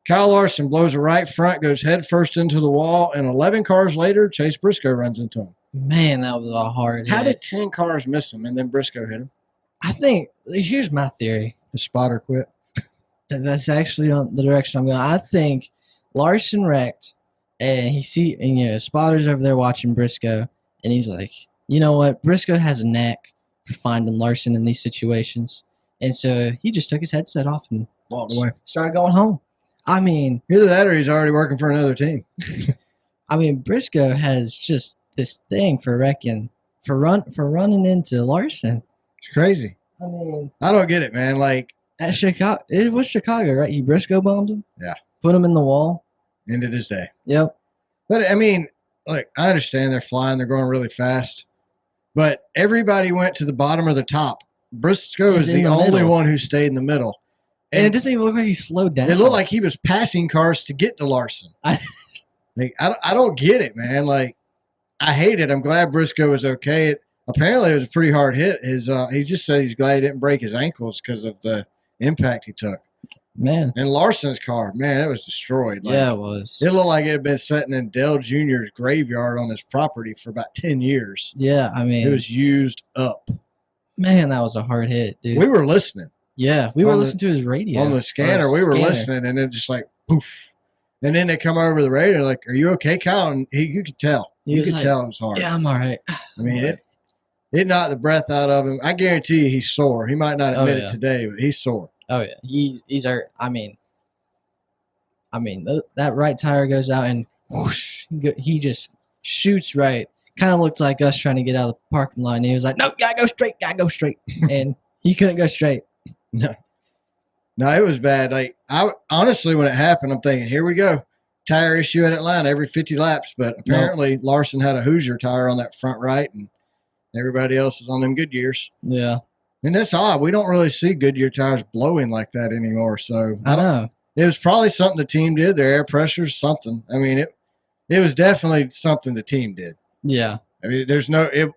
Kyle Larson blows a right front, goes head first into the wall, and 11 cars later, Chase Briscoe runs into him. Man, that was a hard hit. How did 10 cars miss him and then Briscoe hit him? I think, here's my theory. The spotter quit. That's actually on the direction I'm going. I think Larson wrecked, and Spotter's over there watching Briscoe, and he's like, you know what? Briscoe has a knack for finding Larson in these situations. And so he just took his headset off and walked away. Started going home. I mean, either that or he's already working for another team. I mean, Briscoe has just this thing for wrecking, for running into Larson. It's crazy. I mean, I don't get it, man. Like at Chicago, it was Chicago, right? He Briscoe bombed him. Yeah. Put him in the wall. Ended his day. Yep. But I mean, like, I understand they're flying, they're going really fast, but everybody went to the bottom or the top. Briscoe is the only one who stayed in the middle. And it doesn't even look like he slowed down. It looked like he was passing cars to get to Larson. I don't get it, man. Like, I hate it. I'm glad Briscoe was okay. Apparently, it was a pretty hard hit. He just said he's glad he didn't break his ankles because of the impact he took. Man. And Larson's car, man, it was destroyed. Like, yeah, it was. It looked like it had been sitting in Dale Jr.'s graveyard on his property for about 10 years. Yeah, I mean. It was used up. Man, that was a hard hit, dude. We were listening. Yeah, we were listening to his radio. On the scanner, we were listening, and it just like, poof. And then they come over the radio, like, are you okay, Kyle? And you could tell. You could tell it was hard. Yeah, I'm all right. I mean, it knocked the breath out of him. I guarantee you he's sore. He might not admit it today, but he's sore. Oh, yeah. He's hurt. I mean, that right tire goes out, and whoosh, he just shoots right. Kind of looked like us trying to get out of the parking lot. And he was like, no, gotta go straight. And he couldn't go straight. No, it was bad. Like, I honestly, when it happened, I'm thinking, here we go. Tire issue at Atlanta every 50 laps. But apparently Larson had a Hoosier tire on that front right, and everybody else is on them Goodyears. Yeah. And that's odd. We don't really see Goodyear tires blowing like that anymore. So I know. It was probably something the team did. Their air pressure, something. I mean, it was definitely something the team did. Yeah. I mean,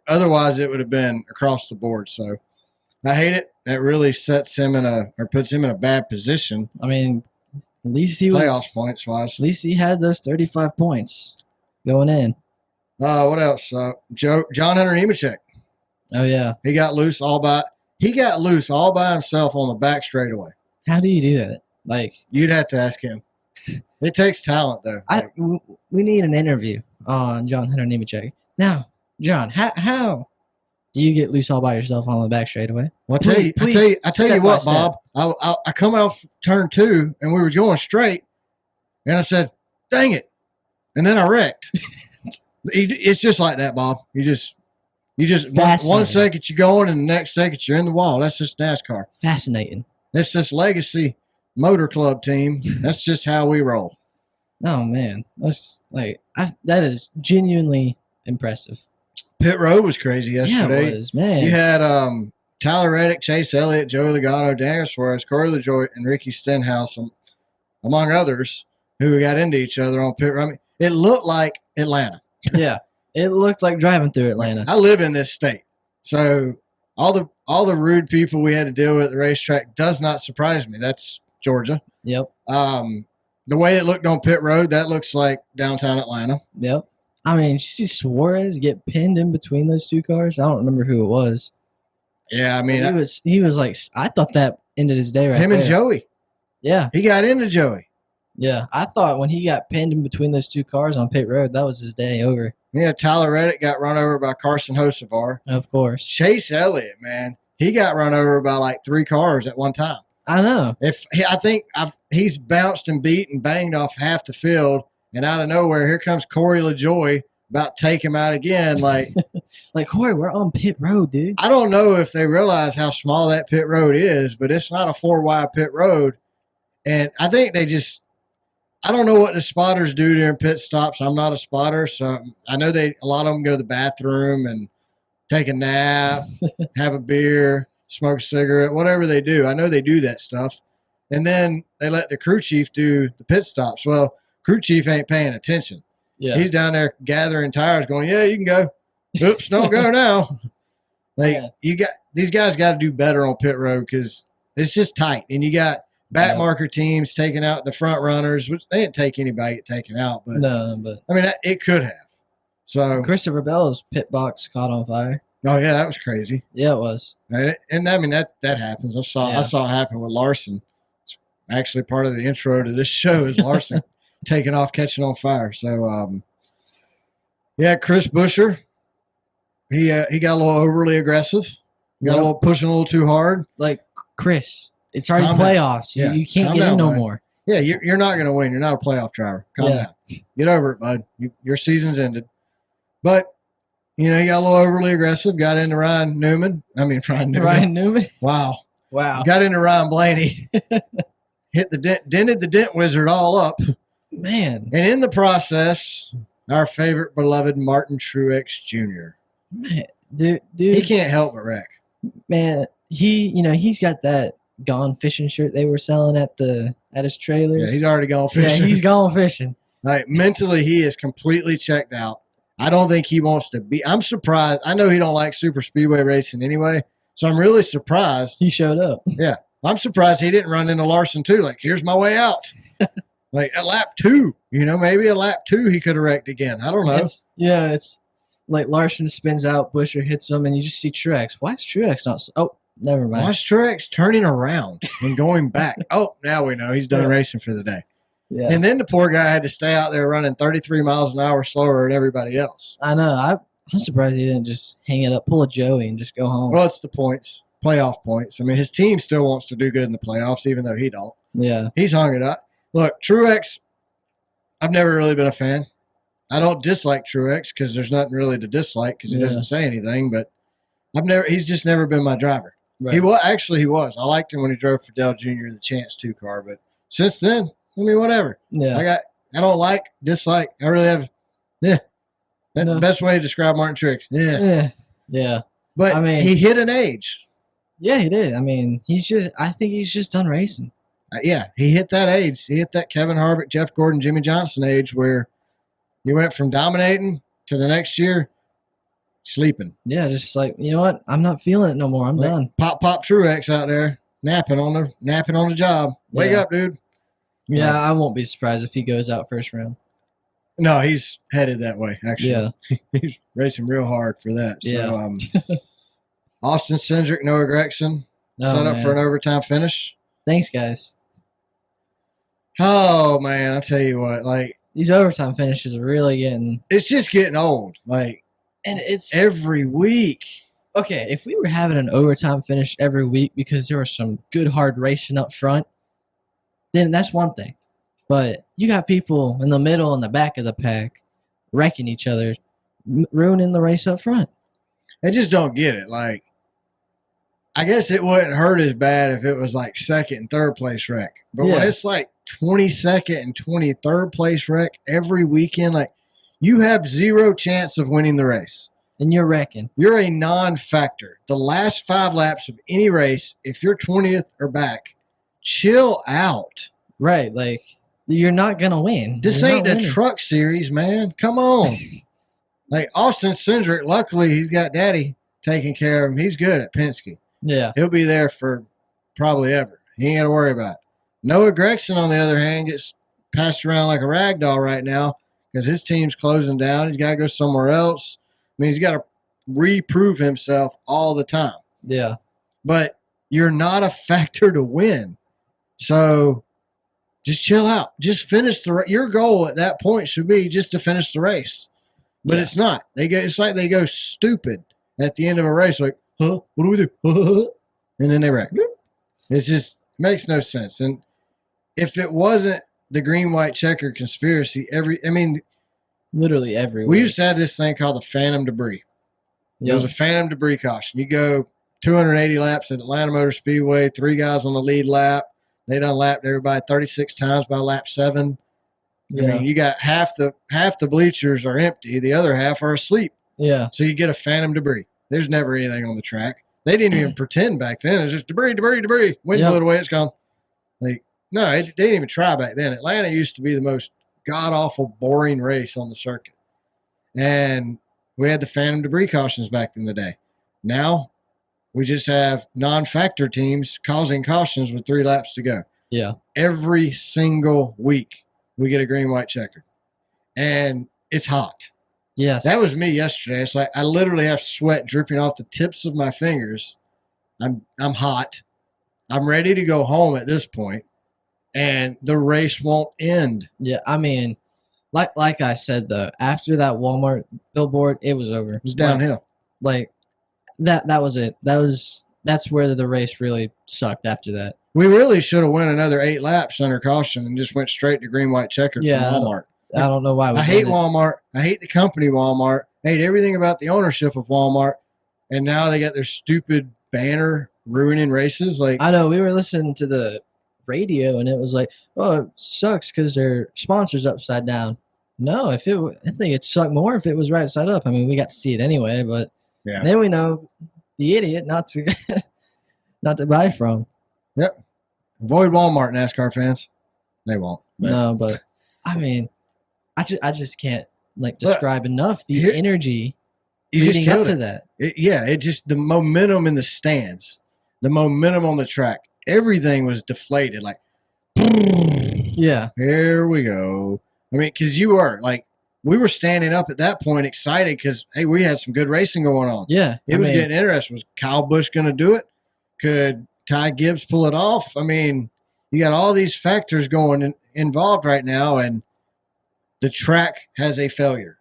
otherwise it would have been across the board. So I hate it. That really puts him in a bad position. I mean, at least he playoff points wise. At least he had those 35 points going in. What else? John Hunter Nemechek. Oh yeah. He got loose all by himself on the back straightaway. How do you do that? Like, you'd have to ask him. It takes talent, though. We need an interview on John Hunter Nemechek. Now, John, how do you get loose all by yourself on the back straightaway? Well, I tell you what, Bob. I come out turn 2 and we were going straight, and I said, "Dang it!" And then I wrecked. It's just like that, Bob. You just one second you're going, and the next second you're in the wall. That's just NASCAR. Fascinating. That's just Legacy Motor Club team. That's just how we roll. Oh man, that is genuinely impressive. Pit road was crazy yesterday. Yeah, it was, man. You had Tyler Reddick, Chase Elliott, Joey Logano, Daniel Suarez, Corey LaJoie, and Ricky Stenhouse, among others, who got into each other on pit road. I mean, it looked like Atlanta. Yeah, it looked like driving through Atlanta. I live in this state, so all the rude people we had to deal with at the racetrack does not surprise me. That's Georgia. Yep. The way it looked on pit road, that looks like downtown Atlanta. Yep. I mean, you see Suarez get pinned in between those two cars. I don't remember who it was. Yeah, I mean, he was like, I thought that ended his day right him there. and Joey. Yeah. He got into Joey. Yeah. I thought when he got pinned in between those two cars on pit road, that was his day over. Yeah, Tyler Reddick got run over by Carson Hocevar. Of course. Chase Elliott, man, he got run over by like 3 cars at one time. I know. I think he's bounced and beat and banged off half the field, and out of nowhere, here comes Corey LaJoie about to take him out again. Like, like, Corey, we're on pit road, dude. I don't know if they realize how small that pit road is, but it's not a 4-wide pit road. And I think I don't know what the spotters do during pit stops. I'm not a spotter, so I know a lot of them go to the bathroom and take a nap, have a beer, smoke a cigarette, whatever they do. I know they do that stuff. And then they let the crew chief do the pit stops. Well, crew chief ain't paying attention. Yeah. He's down there gathering tires going, yeah, you can go. Oops, don't go now. Like, these guys got to do better on pit road because it's just tight. And you got back marker teams taking out the front runners, which they didn't take anybody get taken out. But I mean, it could have. So Christopher Bell's pit box caught on fire. Oh, yeah, that was crazy. Yeah, it was. And I mean, that happens. I saw it happen with Larson. It's actually part of the intro to this show is Larson taking off, catching on fire. So, Chris Buescher, he got a little overly aggressive. Got a little pushing a little too hard. Like, Chris, it's already playoffs. You can't get in no more. Yeah, you're not going to win. You're not a playoff driver. Calm down. Get over it, bud. Your season's ended. But, he got a little overly aggressive. Got into Ryan Newman. Ryan Newman? Wow. Got into Ryan Blaney. Dented the dent wizard all up. Man. And in the process, our favorite beloved Martin Truex Jr. Man, dude. He can't help but wreck. Man, he's got that gone fishing shirt they were selling at his trailers. Yeah, he's already gone fishing. Yeah, he's gone fishing. Like, mentally, he is completely checked out. I don't think he wants to be. I'm surprised. I know he don't like super speedway racing anyway, so I'm really surprised. He showed up. Yeah. I'm surprised he didn't run into Larson too. Like, here's my way out. Like, at lap 2, maybe at lap 2 he could have wrecked again. I don't know. It's like Larson spins out, Buescher hits him, and you just see Truex. Why is Truex not? Oh, never mind. Why is Truex turning around and going back? Oh, now we know he's done racing for the day. Yeah. And then the poor guy had to stay out there running 33 miles an hour slower than everybody else. I know. I'm surprised he didn't just hang it up, pull a Joey, and just go home. Well, it's the points, playoff points. I mean, his team still wants to do good in the playoffs, even though he don't. Yeah. He's hung it up. Look, Truex, I've never really been a fan. I don't dislike Truex because there's nothing really to dislike because he doesn't say anything, but he's just never been my driver. Right. He was. I liked him when he drove for Dale Jr. the Chance 2 car, but since then, I mean, whatever. Yeah. I don't dislike. I really have. Yeah. That's the best way to describe Martin Truex. Yeah. Yeah. But I mean, he hit an age. Yeah, he did. I mean, I think he's just done racing. He hit that age. He hit that Kevin Harvick, Jeff Gordon, Jimmy Johnson age where he went from dominating to the next year sleeping. Yeah, just like, you know what? I'm not feeling it no more. I'm done. Pop Truex out there napping on the job. Wake up, dude. Yeah, I won't be surprised if he goes out first round. No, he's headed that way, actually. Yeah. He's racing real hard for that. So, Austin Cindric, Noah Gragson set up for an overtime finish. Thanks, guys. Oh, man, I'll tell you what. Like, these overtime finishes are really getting... It's just getting old. Like, and it's... every week. Okay, if we were having an overtime finish every week because there was some good, hard racing up front, then that's one thing. But you got people in the middle and the back of the pack wrecking each other, ruining the race up front. I just don't get it. Like, I guess it wouldn't hurt as bad if it was like second and third place wreck. But when it's like 22nd and 23rd place wreck every weekend, like, you have zero chance of winning the race. And you're wrecking. You're a non-factor. The last 5 laps of any race, if you're 20th or back, chill out. Right, like, you're not going to win. This ain't the truck series, man. Come on. Like, Austin Cindric, luckily, he's got daddy taking care of him. He's good at Penske. Yeah. He'll be there for probably ever. He ain't got to worry about it. Noah Gragson, on the other hand, gets passed around like a rag doll right now because his team's closing down. He's got to go somewhere else. I mean, he's got to reprove himself all the time. Yeah. But you're not a factor to win. So just chill out. Just finish your goal at that point should be just to finish the race. But it's not. It's like they go stupid at the end of a race, like, huh? What do we do? And then they wreck. It just makes no sense. And if it wasn't the green, white, checker conspiracy, literally everywhere. We used to have this thing called the phantom debris. It was a phantom debris caution. You go 280 laps at Atlanta Motor Speedway, 3 guys on the lead lap. They done lapped everybody 36 times by lap 7. Yeah. I mean, you got half the bleachers are empty, the other half are asleep. Yeah. So you get a phantom debris. There's never anything on the track. They didn't even pretend back then. It was just debris. Wind blew it away, it's gone. Like, no, they didn't even try back then. Atlanta used to be the most god-awful, boring race on the circuit. And we had the phantom debris cautions back in the day. Now, we just have non-factor teams causing cautions with 3 laps to go. Yeah. Every single week, we get a green, white checker. And it's hot. Yes. That was me yesterday. It's like I literally have sweat dripping off the tips of my fingers. I'm hot. I'm ready to go home at this point, and the race won't end. Yeah, I mean, like I said though, after that Walmart billboard, it was over. It was downhill. Like that was it. That's where the race really sucked after that. We really should have went another 8 laps under caution and just went straight to green, white checker from Walmart. I don't know why. I hate Walmart. I hate the company Walmart. I hate everything about the ownership of Walmart. And now they got their stupid banner ruining races. Like, I know, we were listening to the radio and it was like, oh, it sucks because their sponsor's upside down. No, I think it'd suck more if it was right side up. I mean, we got to see it anyway, but then we know the idiot not to buy from. Yep. Avoid Walmart, NASCAR fans. They won't. No, but I mean, I just can't describe enough the energy leading up to that. It just the momentum in the stands, the momentum on the track, everything was deflated. Like, yeah, here we go. I mean, because we were standing up at that point excited because, hey, we had some good racing going on. Yeah, it was getting interesting. Was Kyle Busch going to do it? Could Ty Gibbs pull it off? I mean, you got all these factors involved right now, and the track has a failure,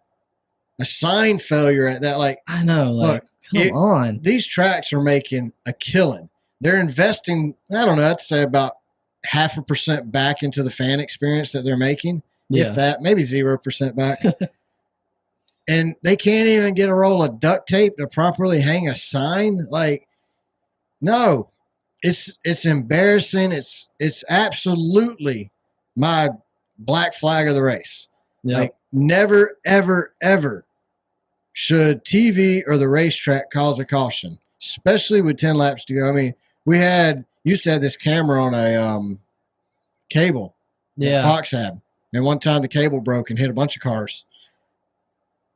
a sign failure at that. Like, I know, come on. These tracks are making a killing. They're investing, I don't know, I'd say about 0.5% back into the fan experience that they're making. Yeah. If that, maybe 0% back. And they can't even get a roll of duct tape to properly hang a sign. Like, no, it's embarrassing. It's absolutely my black flag of the race. Yep. Like, never, ever, ever should TV or the racetrack cause a caution, especially with 10 laps to go. I mean, we used to have this camera on a cable that Fox had. And one time the cable broke and hit a bunch of cars.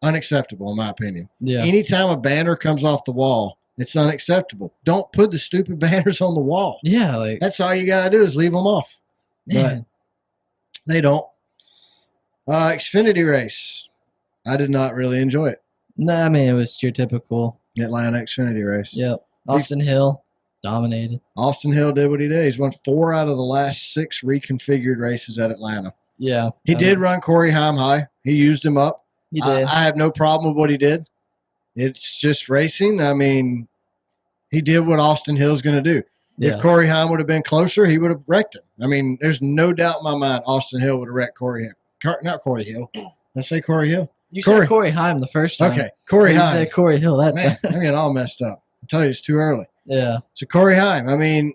Unacceptable, in my opinion. Yeah. Anytime a banner comes off the wall, it's unacceptable. Don't put the stupid banners on the wall. Yeah. That's all you got to do is leave them off. Man. But they don't. Xfinity race. I did not really enjoy it. No, I mean, it was your typical Atlanta Xfinity race. Yep. Austin Hill dominated. Austin Hill did what he did. He's won 4 out of the last 6 reconfigured races at Atlanta. Yeah. He did run Corey Heim high. He used him up. He did. I have no problem with what he did. It's just racing. I mean, he did what Austin Hill's going to do. Yeah. If Corey Heim would have been closer, he would have wrecked him. I mean, there's no doubt in my mind Austin Hill would have wrecked Corey Heim. Not Corey Hill. Did I say Corey Hill? You said Corey Heim the first time. Okay, Corey Heim. You said Corey Hill. Man, I'm getting all messed up. I tell you, it's too early. Yeah. So Corey Heim, I mean,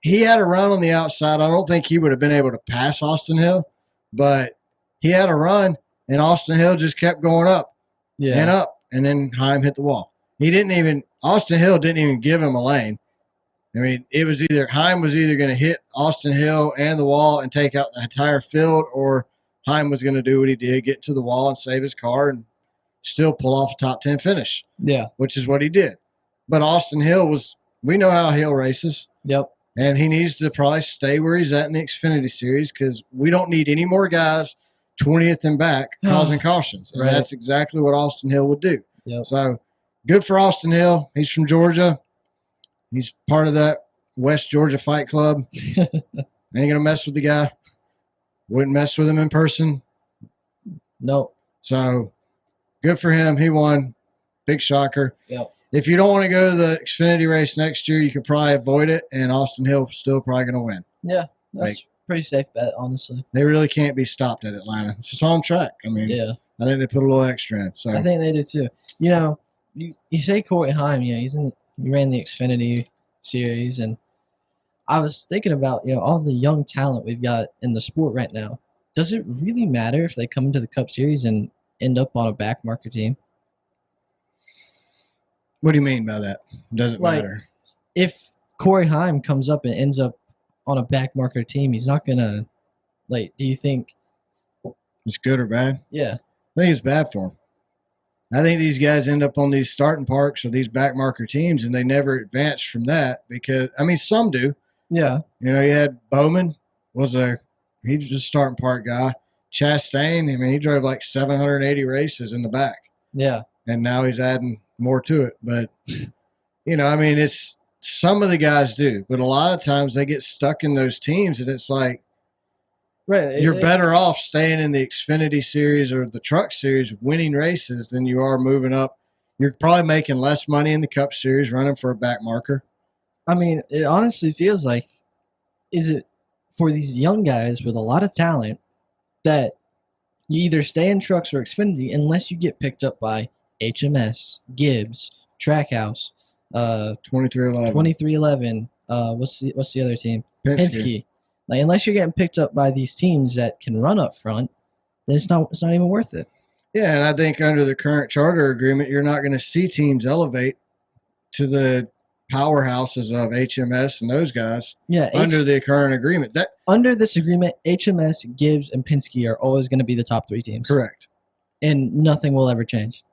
he had a run on the outside. I don't think he would have been able to pass Austin Hill, but he had a run, and Austin Hill just kept going up and up, and then Heim hit the wall. Austin Hill didn't even give him a lane. I mean, Heim was either going to hit Austin Hill and the wall and take out the entire field, or Heim was going to do what he did, get to the wall and save his car and still pull off a top 10 finish. Yeah. Which is what he did. But Austin Hill we know how Hill races. Yep. And he needs to probably stay where he's at in the Xfinity Series because we don't need any more guys 20th and back, causing cautions. And that's exactly what Austin Hill would do. Yep. So good for Austin Hill. He's from Georgia. He's part of that West Georgia Fight Club. Ain't going to mess with the guy. Wouldn't mess with him in person. No. So good for him. He won. Big shocker. Yep. If you don't want to go to the Xfinity race next year, you could probably avoid it, and Austin Hill still probably going to win. Yeah, that's pretty safe bet, honestly. They really can't be stopped at Atlanta. It's his home track. I mean, yeah. I think they put a little extra in. So I think they do too. You know, you say Corey Heim, you know, he ran the Xfinity series, and I was thinking about, you know, all the young talent we've got in the sport right now. Does it really matter if they come into the Cup Series and end up on a backmarker team? What do you mean by that? Doesn't matter. If Corey Heim comes up and ends up on a backmarker team, he's not gonna do you think it's good or bad? Yeah. I think it's bad for him. I think these guys end up on these starting parks or these backmarker teams, and they never advance from that because, I mean, some do. Yeah. You know, you had Bowman he's just a starting park guy. Chastain, I mean, he drove like 780 races in the back. Yeah. And now he's adding more to it. But, you know, I mean, it's some of the guys do, but a lot of times they get stuck in those teams, and it's like, you're better off staying in the Xfinity series or the Truck series, winning races, than you are moving up. You're probably making less money in the Cup series running for a back marker. I mean, it honestly feels like, is it for these young guys with a lot of talent that you either stay in Trucks or Xfinity unless you get picked up by HMS, Gibbs, Trackhouse, 2311. What's the other team? Penske. Like, unless you're getting picked up by these teams that can run up front, then it's not even worth it. Yeah, and I think under the current charter agreement, you're not going to see teams elevate to the powerhouses of HMS and those guys. Yeah, under the current agreement. Under this agreement, HMS, Gibbs, and Penske are always going to be the top three teams. Correct. And nothing will ever change.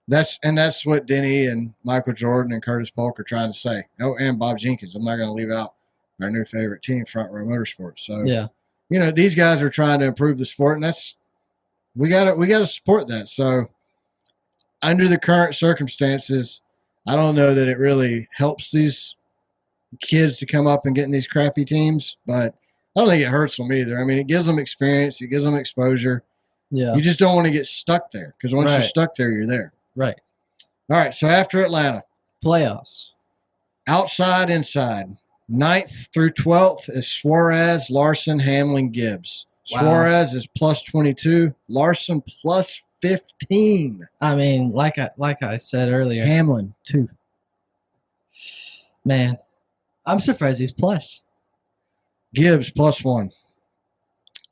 That's what Denny and Michael Jordan and Curtis Polk are trying to say. Oh, and Bob Jenkins. I'm not going to leave out our new favorite team, Front Row Motorsports. So, yeah, you know, these guys are trying to improve the sport, and we got to support that. So, under the current circumstances, I don't know that it really helps these kids to come up and get in these crappy teams, but I don't think it hurts them either. I mean, it gives them experience, it gives them exposure. Yeah, you just don't want to get stuck there, because once you're stuck there, you're there. Right. All right. So after Atlanta, playoffs, outside, inside. 9th through 12th is Suarez, Larson, Hamlin, Gibbs. Wow. Suarez is plus 22. Larson plus 15. I mean, like I said earlier, Hamlin 2. Man, I'm surprised he's plus. Gibbs plus 1.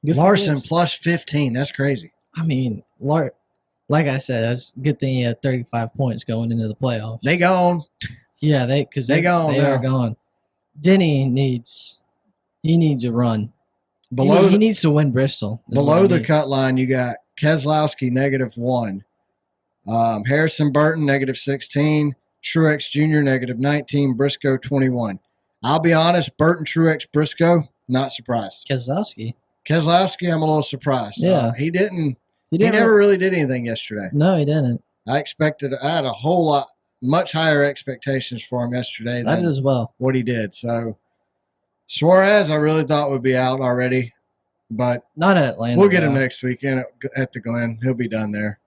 Larson plus 15. That's crazy. I mean, like I said, that's a good thing he had 35 points going into the playoffs. They gone. Yeah, they are gone. Denny needs a run. He needs to win Bristol. Below the cut line, you got Keselowski -1, Harrison Burton -16, Truex Jr. -19, Briscoe 21. I'll be honest, Burton, Truex, Briscoe, not surprised. Keselowski, I'm a little surprised. Yeah, he never really did anything yesterday. No, he didn't. I had a whole lot. Much higher expectations for him yesterday than as well. What he did. So Suarez, I really thought would be out already, but not at Atlanta. We'll get him next weekend at the Glen. He'll be done there.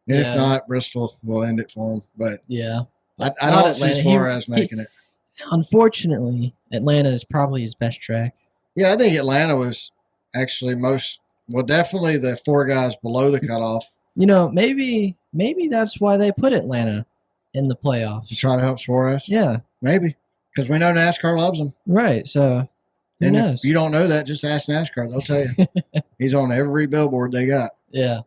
And if not, Bristol will end it for him. But yeah, I don't see Suarez making it. Unfortunately, Atlanta is probably his best track. Yeah, I think Atlanta was actually definitely the 4 guys below the cutoff. You know, maybe that's why they put Atlanta in the playoffs. To try to help Suarez? Yeah. Maybe. Because we know NASCAR loves him. Right. So, who knows? If you don't know that, just ask NASCAR. They'll tell you. He's on every billboard they got. Yeah.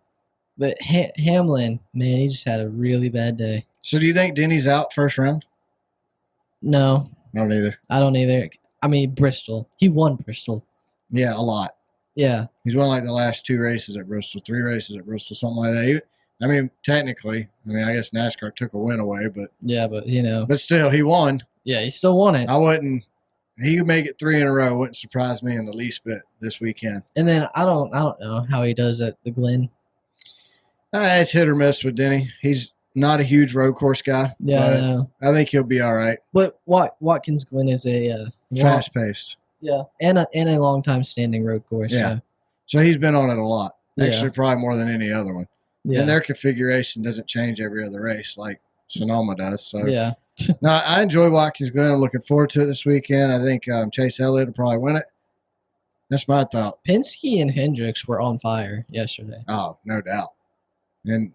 But Hamlin, man, he just had a really bad day. So do you think Denny's out first round? No. I don't either. I mean, Bristol. He won Bristol. Yeah, a lot. Yeah. He's won like the last 2 races at Bristol, 3 races at Bristol, something like that. I mean, technically, I guess NASCAR took a win away, but yeah, but you know, but still, he won. Yeah, he still won it. I wouldn't. he could make it 3 in a row. Wouldn't surprise me in the least bit this weekend. And then I don't know how he does at the Glen. It's hit or miss with Denny. He's not a huge road course guy. Yeah, I think he'll be all right. But Watkins Glen is a fast paced. Yeah, and a long time standing road course. Yeah, so he's been on it a lot. Yeah. Actually, probably more than any other one. Yeah. And their configuration doesn't change every other race like Sonoma does. So yeah. No, I enjoy Watkins Glen. I'm looking forward to it this weekend. I think Chase Elliott will probably win it. That's my thought. Penske and Hendricks were on fire yesterday. Oh, no doubt. And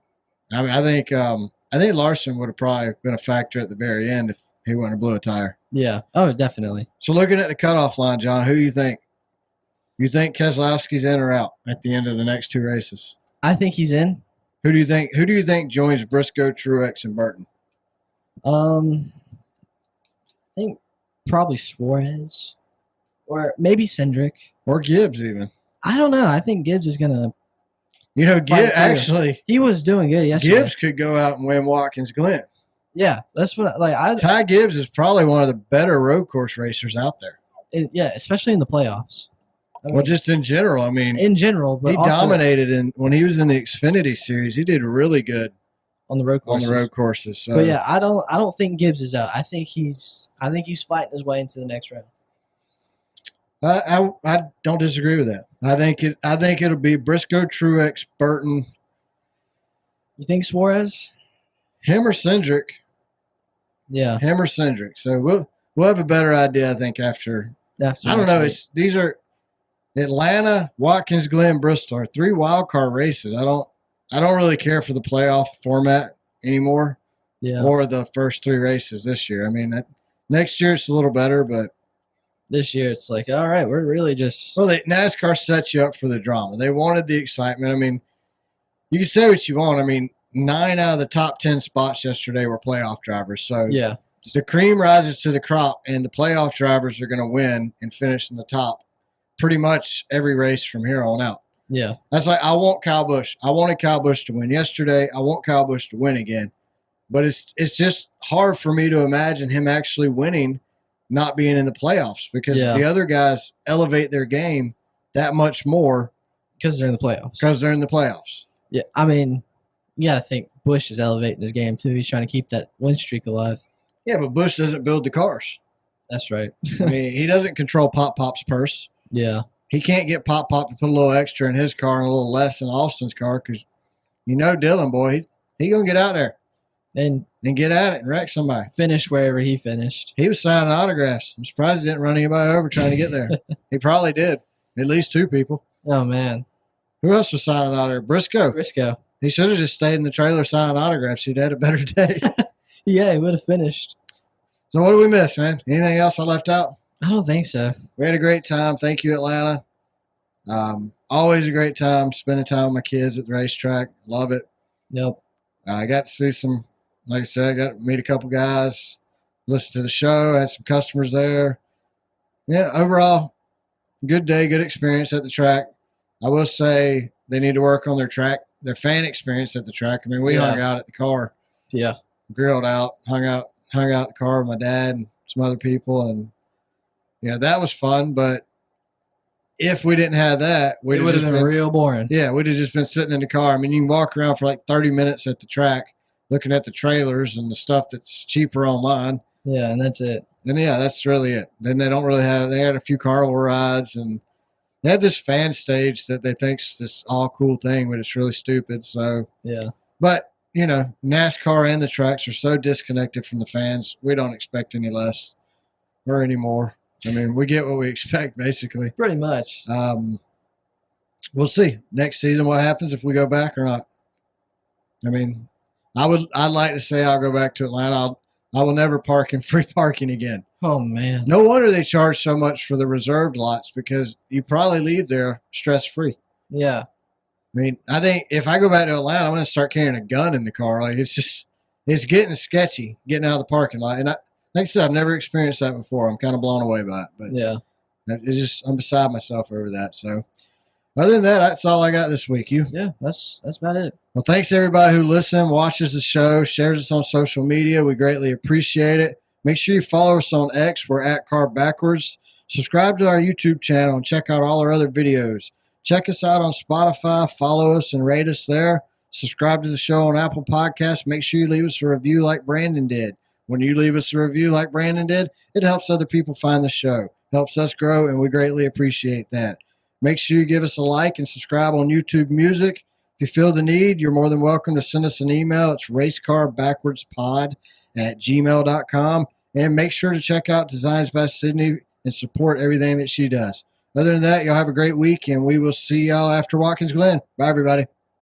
I mean, I think Larson would have probably been a factor at the very end if he wouldn't have blew a tire. Yeah. Oh, definitely. So looking at the cutoff line, John, who do you think? You think Keselowski's in or out at the end of the next 2 races? I think he's in. Who do you think joins Briscoe, Truex, and Burton? I think probably Suarez, or maybe Cindric, or Gibbs even. I don't know. I think Gibbs is gonna. Gibbs actually. He was doing good yesterday. Gibbs could go out and win Watkins Glen. Yeah, that's what Ty Gibbs is probably one of the better road course racers out there. Yeah, especially in the playoffs. Well, just in general. I mean, in general, but he dominated when he was in the Xfinity series. He did really good on the road courses. So. But yeah, I don't think Gibbs is out. I think he's fighting his way into the next round. I don't disagree with that. I think it'll be Briscoe, Truex, Burton. You think Suarez? Him or Cindric? Yeah, him or Cindric. So we'll have a better idea, I think, after. I don't know. These are Atlanta, Watkins Glen, Bristol are 3 wild card races. I don't really care for the playoff format anymore. Yeah. Or the first 3 races this year. I mean, next year it's a little better, but this year it's like, all right, we're really just. Well, NASCAR sets you up for the drama. They wanted the excitement. I mean, you can say what you want. I mean, 9 out of the top 10 spots yesterday were playoff drivers. So yeah, the cream rises to the crop, and the playoff drivers are going to win and finish in the top pretty much every race from here on out. Yeah. That's like, I want Kyle Busch. I wanted Kyle Busch to win yesterday. I want Kyle Busch to win again. But it's just hard for me to imagine him actually winning, not being in the playoffs, because the other guys elevate their game that much more. Because they're in the playoffs. Yeah. I mean, you got to think Busch is elevating his game too. He's trying to keep that win streak alive. Yeah, but Busch doesn't build the cars. That's right. I mean, he doesn't control Pop's purse. Yeah. He can't get Pop to put a little extra in his car and a little less in Austin's car because, Dylan, boy, he going to get out there and get at it and wreck somebody. Finish wherever he finished. He was signing autographs. I'm surprised he didn't run anybody over trying to get there. He probably did. At least 2 people. Oh, man. Who else was signing autographs? Briscoe. He should have just stayed in the trailer signing autographs. He'd had a better day. Yeah, he would have finished. So what did we miss, man? Anything else I left out? I don't think so. We had a great time. Thank you, Atlanta. Always a great time spending time with my kids at the racetrack. Love it. Yep. I got to see some, like I said, I got to meet a couple guys, listen to the show, had some customers there. Yeah, overall, good day, good experience at the track. I will say they need to work on their fan experience at the track. I mean, we hung out at the car. Yeah. Grilled out, hung out the car with my dad and some other people, and that was fun. But if we didn't have that, it would have been real boring. Yeah, we'd have just been sitting in the car. I mean, you can walk around for like 30 minutes at the track, looking at the trailers and the stuff that's cheaper online. Yeah, and that's it. And that's really it. Then they don't really have. They had a few carnival rides, and they have this fan stage that they think's this all cool thing, but it's really stupid. So yeah, but. NASCAR and the tracks are so disconnected from the fans. We don't expect any less or any more. I mean, we get what we expect, basically. Pretty much. We'll see next season what happens if we go back or not. I mean, I'd like to say I'll go back to Atlanta. I will never park in free parking again. Oh, man. No wonder they charge so much for the reserved lots, because you probably leave there stress-free. Yeah. I mean, I think if I go back to Atlanta, I'm going to start carrying a gun in the car. Like, it's getting sketchy getting out of the parking lot. And like I said, I've never experienced that before. I'm kind of blown away by it. But yeah, I'm beside myself over that. So other than that, that's all I got this week. You? Yeah, that's about it. Well, thanks everybody who listens, watches the show, shares us on social media. We greatly appreciate it. Make sure you follow us on X. We're at Car Backwards. Subscribe to our YouTube channel and check out all our other videos. Check us out on Spotify. Follow us and rate us there. Subscribe to the show on Apple Podcasts. Make sure you leave us a review like Brandon did. When you leave us a review like Brandon did, it helps other people find the show. Helps us grow, and we greatly appreciate that. Make sure you give us a like and subscribe on YouTube Music. If you feel the need, you're more than welcome to send us an email. It's racecarbackwardspod@gmail.com. And make sure to check out Designs by Sydney and support everything that she does. Other than that, y'all have a great week, and we will see y'all after Watkins Glen. Bye, everybody.